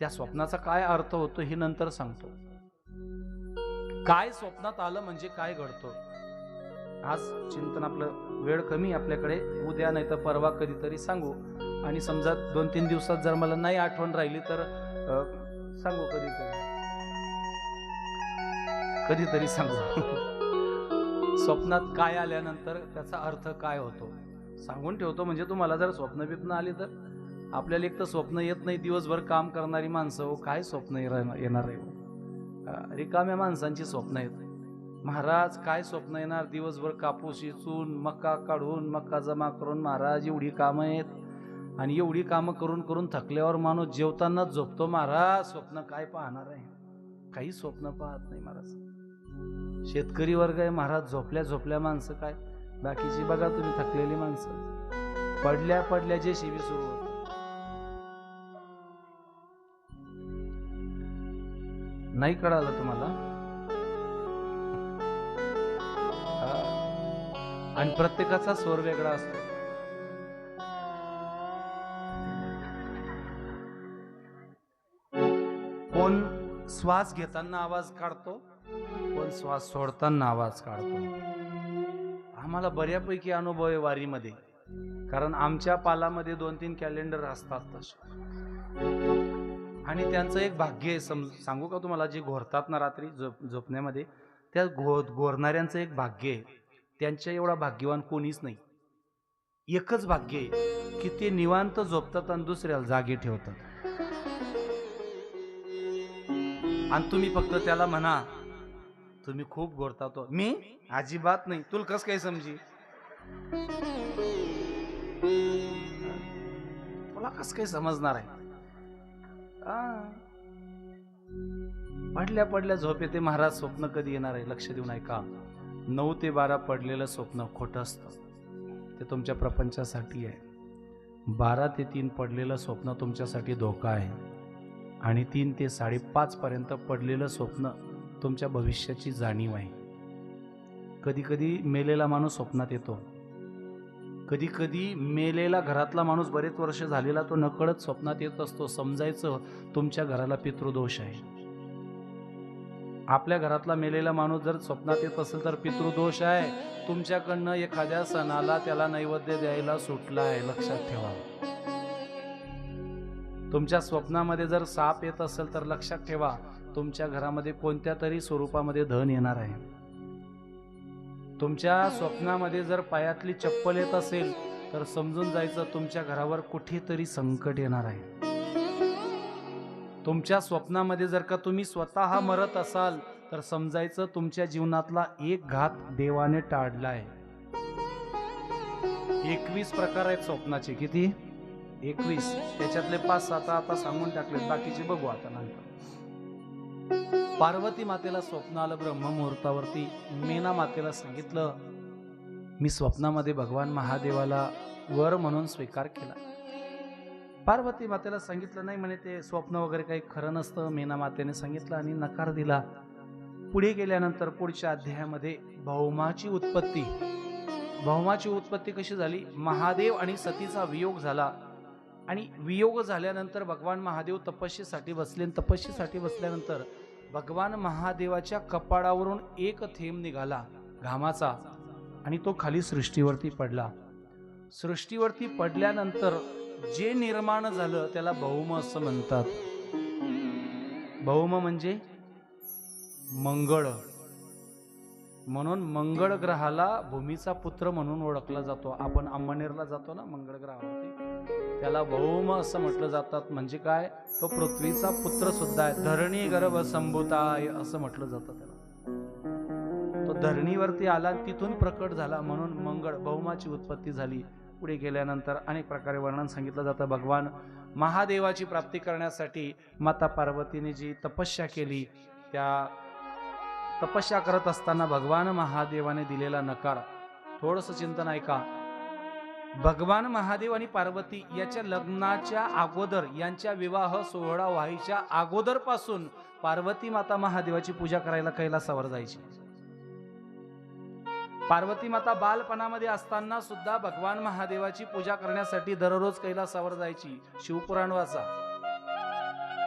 त्या स्वप्नाचा काय अर्थ होतो हे नंतर सांगतो. काय स्वप्नात आलं म्हणजे काय घडतो. आज चिंतन आपलं वेळ कमी आपल्याकडे, उद्या नाही तर परवा कधीतरी सांगू. आणि समजा 2-3 दिवसात जर मला नाही आठवण राहिली तर सांगू कधीतरी सांगू. स्वप्नात काय आल्यानंतर त्याचा अर्थ काय होतो सांगून ठेवतो. म्हणजे तुम्हाला जर स्वप्न बिप्न आली तर, आपल्याला एक तर स्वप्न येत नाही, दिवसभर काम करणारी माणसं, हो काय स्वप्न येणार आहे. रिकाम्या माणसांची स्वप्न आहेत. महाराज काय स्वप्न येणार, दिवसभर कापूस इचून, मका काढून, मका जमा करून, महाराज एवढी कामं आहेत. आणि एवढी कामं करून करून थकल्यावर माणूस जेवताना झोपतो. महाराज स्वप्न काय पाहणार आहे, काही स्वप्न पाहत नाही महाराज. शेतकरी वर्ग आहे महाराज, झोपल्या झोपल्या माणसं काय, बाकीची बघा तुम्ही थकलेली माणसं, पडल्या पडल्या जे शिबी सुरू होत. नाही कळालं तुम्हाला. आणि प्रत्येकाचा स्वर वेगळा असतो. कोण श्वास घेताना आवाज काढतो, कोण श्वास सोडताना आवाज काढतो. आम्हाला बऱ्यापैकी अनुभव आहे वारीमध्ये, कारण आमच्या पालामध्ये 2-3 कॅलेंडर असतात तसे. आणि त्यांचं एक भाग्य आहे. सांगू का तुम्हाला, जे घोरतात ना रात्री झोपण्यामध्ये, त्या घोरणाऱ्यांचं एक भाग्य आहे. त्यांच्या एवढा भाग्यवान कोणीच नाही. एकच भाग्य आहे की ते निवांत झोपतात आणि दुसऱ्याला जागे ठेवतात. आणि तुम्ही फक्त त्याला म्हणा तुम्ही खूप घोरता. तो मी अजिबात नाही, तुला कस काय समजी, तुला कस काय समजणार आहे. पडल्या पडल्या झोप येते महाराज. स्वप्न कधी येणार आहे लक्ष देऊन ऐका. 9 ते 12 पडलेलं स्वप्न खोटं असतं, ते तुमच्या प्रपंचासाठी आहे. 12 ते 3 पडलेलं स्वप्न तुमच्यासाठी धोका आहे. आणि 3 ते 5:30 पर्यंत पडलेलं स्वप्न तुमच्या भविष्याची जाणीव आहे. कधी कधी मेलेला माणूस स्वप्नात येतो. कधी कधी मेलेला घरातला माणूस बरेच वर्ष झालेला तो नकळत स्वप्नात येत असतो. समजायचं तुमच्या घराला पितृदोष आहे. आपल्या घरातला मेलेला माणूस जर स्वप्नात येत असेल तर पितृदोष आहे. तुमच्याकडनं एखाद्या सणाला त्याला नैवेद्य द्यायला सुटला आहे, लक्षात ठेवा. तुमच्या स्वप्नामध्ये जर साप येत असेल तर लक्षात ठेवा तुमच्या घरामध्ये कोणत्या तरी स्वरूपामध्ये धन येणार आहे. तुमच्या स्वप्नामध्ये जर पायातली चप्पल येत असेल तर समजून जायचं तुमच्या घरावर कुठेतरी संकट येणार आहे. तुमच्या स्वप्नामध्ये जर का तुम्ही स्वतः मरत असाल तर समजायचं तुमच्या जीवनातला एक घात देवाने टाळला आहे. 21 प्रकार आहेत स्वप्नाचे. किती? 21. त्याच्यातले 5-7 आता सांगून टाकले, बाकीचे बघू आता नंतर. पार्वती मातेला स्वप्न आलं ब्रह्ममुहूर्तावरती. मीना मातेला सांगितलं मी स्वप्नामध्ये भगवान महादेवाला वर म्हणून स्वीकार केला. पार्वती मातेला सांगितलं नाही म्हणे, ते स्वप्न वगैरे काही खरं नसतं. मीना मातेने सांगितलं आणि नकार दिला. पुढे गेल्यानंतर पुढच्या अध्यायामध्ये भौमाची उत्पत्ती कशी झाली. महादेव आणि सतीचा वियोग झाला आणि वियोग झाल्यानंतर भगवान महादेव तपस्येसाठी बसले. तपस्येसाठी बसल्यानंतर भगवान महादेवाच्या कपाळावरून एक थेंब निघाला घामाचा आणि तो खाली सृष्टीवरती पडला. सृष्टीवरती पडल्यानंतर जे निर्माण झालं त्याला भौम असं म्हणतात. भौम म्हणजे मंगळ. म्हणून मंगळ ग्रहाला भूमीचा पुत्र म्हणून ओळखला जातो. आपण अंमनेरला जातो ना मंगळ ग्रहावरती, त्याला भौम असं म्हटलं जातात. म्हणजे काय, तो पृथ्वीचा पुत्र सुद्धा आहे. धरणी गर्भ संभूताय असं म्हटलं जातं त्याला. तो धरणीवरती आला, तिथून प्रकट झाला, म्हणून मंगळ भौमाची उत्पत्ती झाली. पुढे गेल्यानंतर अनेक प्रकारे वर्णन सांगितलं जातं. भगवान महादेवाची प्राप्ती करण्यासाठी माता पार्वतीने जी तपस्या केली, त्या तपस्या करत असताना भगवान महादेवाने दिलेला नकार. थोडंसं चिंतन ऐका. भगवान महादेव आणि पार्वती याच्या लग्नाच्या अगोदर, यांच्या विवाह सोहळा व्हायच्या अगोदर पासून पार्वती माता महादेवाची पूजा करायला कैलासावर जायची. पार्वती माता बालपणामध्ये असताना सुद्धा भगवान महादेवाची पूजा करण्यासाठी दररोज कैलासावर जायची. शिवपुराण वाचा,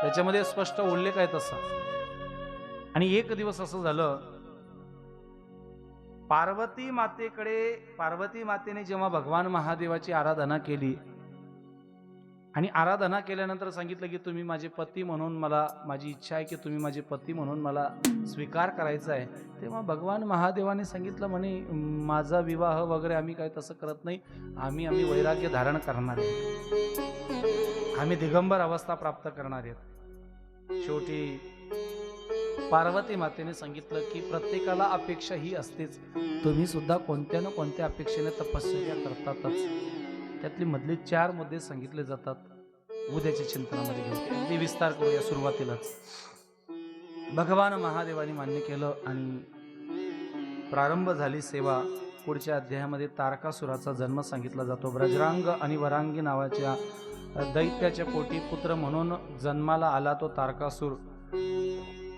त्याच्यामध्ये स्पष्ट उल्लेख आहे तसा. आणि एक दिवस असं झालं, पार्वती मातेने जेव्हा भगवान महादेवाची आराधना केली आणि आराधना केल्यानंतर सांगितलं की तुम्ही माझे पती म्हणून, मला माझी इच्छा आहे की तुम्ही माझे पती म्हणून मला स्वीकार करायचा आहे, तेव्हा भगवान महादेवाने सांगितलं म्हणे माझा विवाह वगैरे आम्ही काय तसं करत नाही, आम्ही वैराग्य धारण करणार आहे, आम्ही दिगंबर अवस्था प्राप्त करणार आहेत. शेवटी पार्वती मातेने सांगितलं की प्रत्येकाला अपेक्षा ही असतेच, तुम्ही सुद्धा कोणत्या ना कोणत्या अपेक्षेने तपश्चर्या करतातच. त्यातले मधले 4 मुद्दे सांगितले जातात, उद्याच्या चिंतनामध्ये घेऊ. अगदी विस्तार करूया सुरुवातीलाच. भगवान महादेवाने मान्य केलं आणि प्रारंभ झाली सेवा. पुढच्या अध्यायामध्ये तारकासुराचा जन्म सांगितला जातो. ब्रजरांग आणि वरांगी नावाच्या दैत्याच्या पोटी पुत्र म्हणून जन्माला आला तो तारकासूर.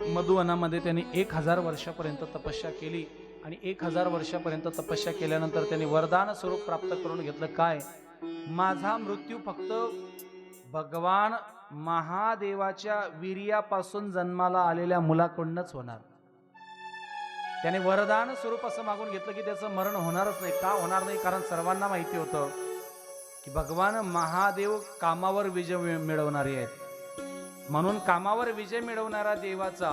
मधुवनामध्ये त्याने 1000 वर्षापर्यंत तपस्या केली आणि 1000 वर्षापर्यंत तपस्या केल्यानंतर त्याने वरदान स्वरूप प्राप्त करून घेतलं. काय? माझा मृत्यू फक्त भगवान महादेवाच्या वीर्यापासून जन्माला आलेल्या मुलाकडूनच होणार. त्याने वरदान स्वरूप असं मागून घेतलं की त्याचं मरण होणारच नाही. का होणार नाही? कारण सर्वांना माहिती होतं की भगवान महादेव कामावर विजय मिळवणारे आहेत. म्हणून कामावर विजय मिळवणारा देवाचा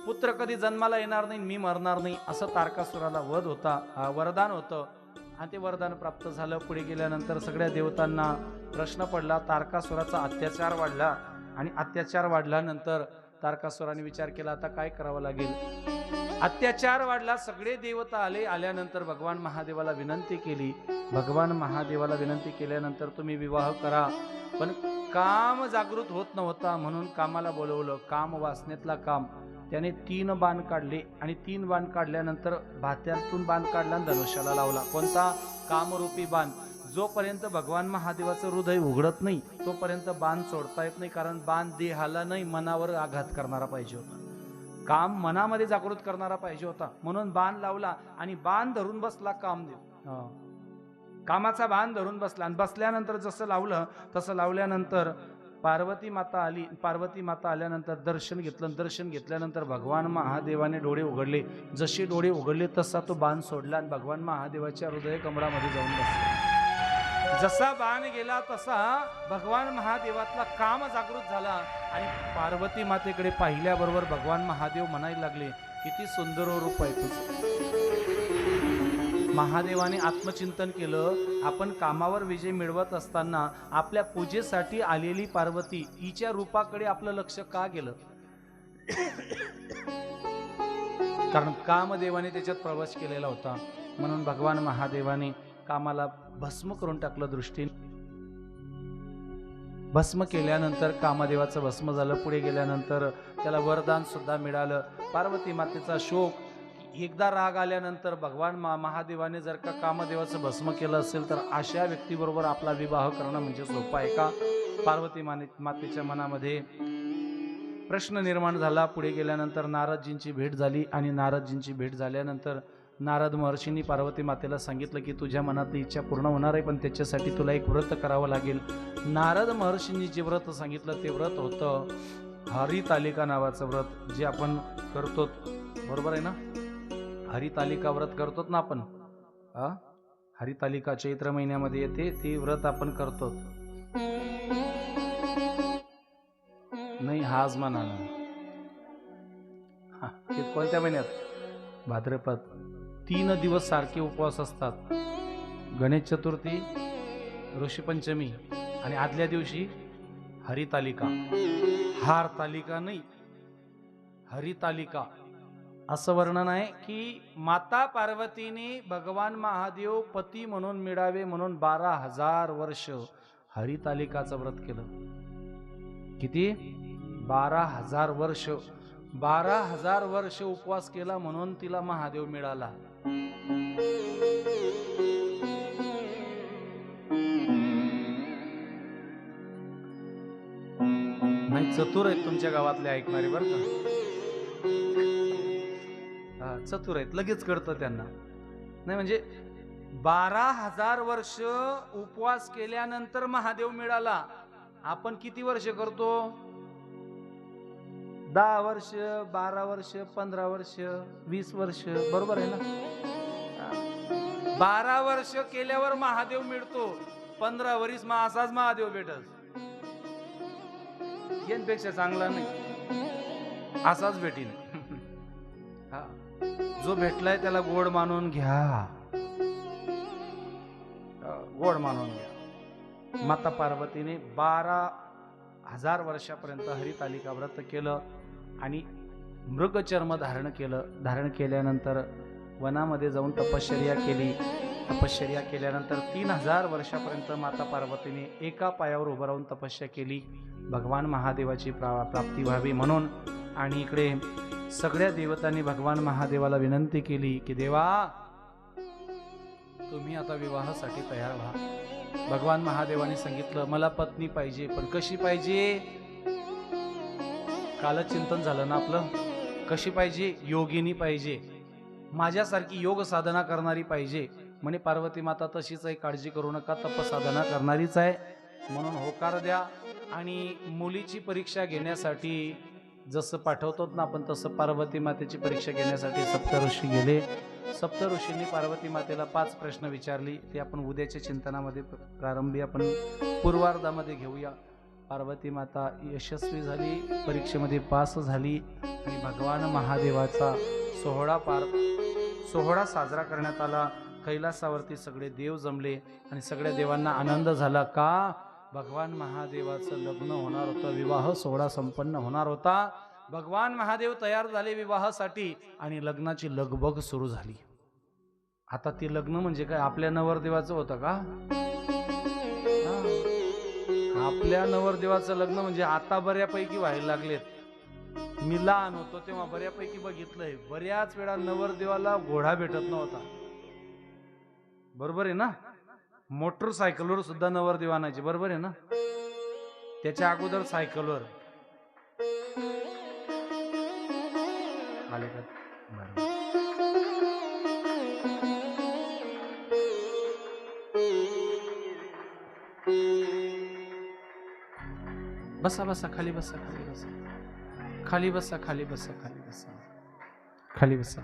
पुत्र कधी जन्माला येणार नाही, मी मरणार नाही, असं तारकासुराला वरदान होतं. आणि ते वरदान प्राप्त झालं. पुढे गेल्यानंतर सगळ्या देवतांना प्रश्न पडला. तारकासुराचा अत्याचार वाढला आणि अत्याचार वाढल्यानंतर तारकासुराने विचार केला आता काय करावं लागेल. अत्याचार वाढला, सगळे देवता आल्यानंतर भगवान महादेवाला विनंती केली. भगवान महादेवाला विनंती केल्यानंतर तुम्ही विवाह करा. पण काम जागृत होत नव्हता म्हणून कामाला बोलवलं. काम वासनेतला काम. त्याने 3 बाण काढले आणि 3 बाण काढल्यानंतर भात्यातून बाण काढला आणि धनुष्याला लावला. कोणता? कामरूपी बाण. जोपर्यंत भगवान महादेवाचं हृदय उघडत नाही तोपर्यंत बाण सोडता येत नाही, कारण बाण देहाला नाही मनावर आघात करणारा पाहिजे होता. काम मनामध्ये जागृत करणारा पाहिजे होता. म्हणून बाण लावला आणि बाण धरून बसला कामदेव. कामाचा बाण धरून बसला आणि बसल्यानंतर जसं लावलं तसं लावल्यानंतर पार्वती माता आली. पार्वती माता आल्यानंतर दर्शन घेतलं. दर्शन घेतल्यानंतर भगवान महादेवाने डोळे उघडले. जसे डोळे उघडले तसा तो बाण सोडला आणि भगवान महादेवाच्या हृदय कमळामध्ये जाऊन बसला. जसा बाण गेला तसा भगवान महादेवातला काम जागृत झाला आणि पार्वती मातेकडे पाहिल्याबरोबर भगवान महादेव म्हणायला लागले किती सुंदर रूप आहे तुझं. महादेवाने आत्मचिंतन केलं. आपण कामावर विजय मिळवत असताना आपल्या पूजेसाठी आलेली पार्वती हिच्या रूपाकडे आपलं लक्ष का गेलं? कारण कामदेवाने त्याच्यात प्रवेश केलेला होता. म्हणून भगवान महादेवाने कामाला भस्म करून टाकलं. दृष्टीने भस्म केल्यानंतर कामदेवाचं भस्म झालं. पुढे गेल्यानंतर त्याला वरदान सुद्धा मिळालं. पार्वती मातेचा शोक. एकदा राग आल्यानंतर भगवान महादेवाने जर का कामदेवाचं भस्म केलं असेल तर अशा व्यक्तीबरोबर आपला विवाह करणं म्हणजे सोपं आहे का? पार्वती मातेच्या मनामध्ये प्रश्न निर्माण झाला. पुढे गेल्यानंतर नारदजींची भेट झाली आणि नारदजींची भेट झाल्यानंतर नारद महर्षींनी पार्वती मातेला सांगितलं की तुझ्या मनातली इच्छा पूर्ण होणार आहे, पण त्याच्यासाठी तुला एक व्रत करावं लागेल. नारद महर्षींनी जे व्रत सांगितलं ते व्रत होतं हरितालिका नावाचं व्रत, जे आपण करतो. बरोबर आहे ना? हरितालिका व्रत करतो ना आपण. हरितालिका चैत्र महिन्यामध्ये येते, ते व्रत आपण करतो. नाही हाच म्हणा ना. कोणत्या महिन्यात? भाद्रपद. 3 दिवस सारखे उपवास असतात. गणेश चतुर्थी, ऋषीपंचमी आणि आदल्या दिवशी हरितालिका. हारतालिका नाही, हरितालिका. असं वर्णन आहे की माता पार्वतीने भगवान महादेव पती म्हणून मिळावे म्हणून 12,000 वर्ष हरितालिकाचं व्रत केलं. किती? 12,000 वर्ष. 12,000 वर्ष उपवास केला म्हणून तिला महादेव मिळाला. चतुर आहेत तुमच्या गावातले ऐकणारे बरं का. हा, चतुर आहेत, लगेच कळतं त्यांना. नाही म्हणजे 12,000 वर्ष उपवास केल्यानंतर महादेव मिळाला. आपण किती वर्ष करतो? 10 वर्ष, 12 वर्ष, 15 वर्ष, 20 वर्ष, बरोबर आहे ना. 12 वर्ष केल्यावर महादेव मिळतो. 15 वर्ष मग असाच महादेव भेटत. यांपेक्षा चांगला नाही, असाच भेटीन. हा, जो भेटलाय त्याला गोड मानून घ्या, गोड मानून घ्या. माता पार्वतीने 12,000 वर्षापर्यंत हरितालिका व्रत केलं आणि मृगचर्म धारण केलं. धारण केल्यानंतर वनामध्ये जाऊन तपश्चर्या केली. तपश्चर्या केल्यानंतर 3,000 वर्षापर्यंत माता पार्वतीने एका पायावर उभं राहून तपस्या केली, भगवान महादेवाची प्राप्ती व्हावी म्हणून. आणि इकडे सगळ्या देवतांनी भगवान महादेवाला विनंती केली की देवा, तुम्ही आता विवाहासाठी तयार व्हा. भगवान महादेवाने सांगितलं, मला पत्नी पाहिजे, पण कशी पाहिजे? कालच चिंतन झालं ना आपलं. कशी पाहिजे? योगिनी पाहिजे, माझ्यासारखी योग साधना करणारी पाहिजे. म्हणे पार्वती माता तशीच आहे, काळजी करू नका, तपसाधना करणारीच आहे, म्हणून होकार द्या. आणि मुलीची परीक्षा घेण्यासाठी जसं पाठवतो ना आपण, तसं पार्वती मातेची परीक्षा घेण्यासाठी सप्तऋषी गेले. सप्तऋषींनी पार्वती मातेला 5 प्रश्न विचारली. ते आपण उद्याच्या चिंतनामध्ये प्रारंभी आपण पूर्वार्धामध्ये घेऊया. पार्वती माता यशस्वी झाली, परीक्षेमध्ये पास झाली आणि भगवान महादेवाचा सोहळा साजरा करण्यात आला. कैलासावरती सगळे देव जमले आणि सगळ्या देवांना आनंद झाला. का? भगवान महादेवाचं लग्न होणार होतं, विवाह सोहळा संपन्न होणार होता. भगवान महादेव तयार झाले विवाहासाठी आणि लग्नाची लगबग सुरू झाली. आता ते लग्न म्हणजे काय? आपल्या नवरदेवाचं होतं का? आपल्या नवरदेवाचं लग्न म्हणजे आता बऱ्यापैकी व्हायला लागलेत. मी लहान होतो तेव्हा बऱ्यापैकी बघितलंय, बऱ्याच वेळा नवरदेवाला घोडा भेटत नव्हता. बरोबर आहे ना. मोटरसायकलवर सुद्धा नवरदेव आणायचे, बरोबर आहे ना. त्याच्या अगोदर सायकलवर आले का? बसा बसा, खाली बसा, खाली बसा, खाली बसा, खाली बसा, खाली बसा, खाली बसा.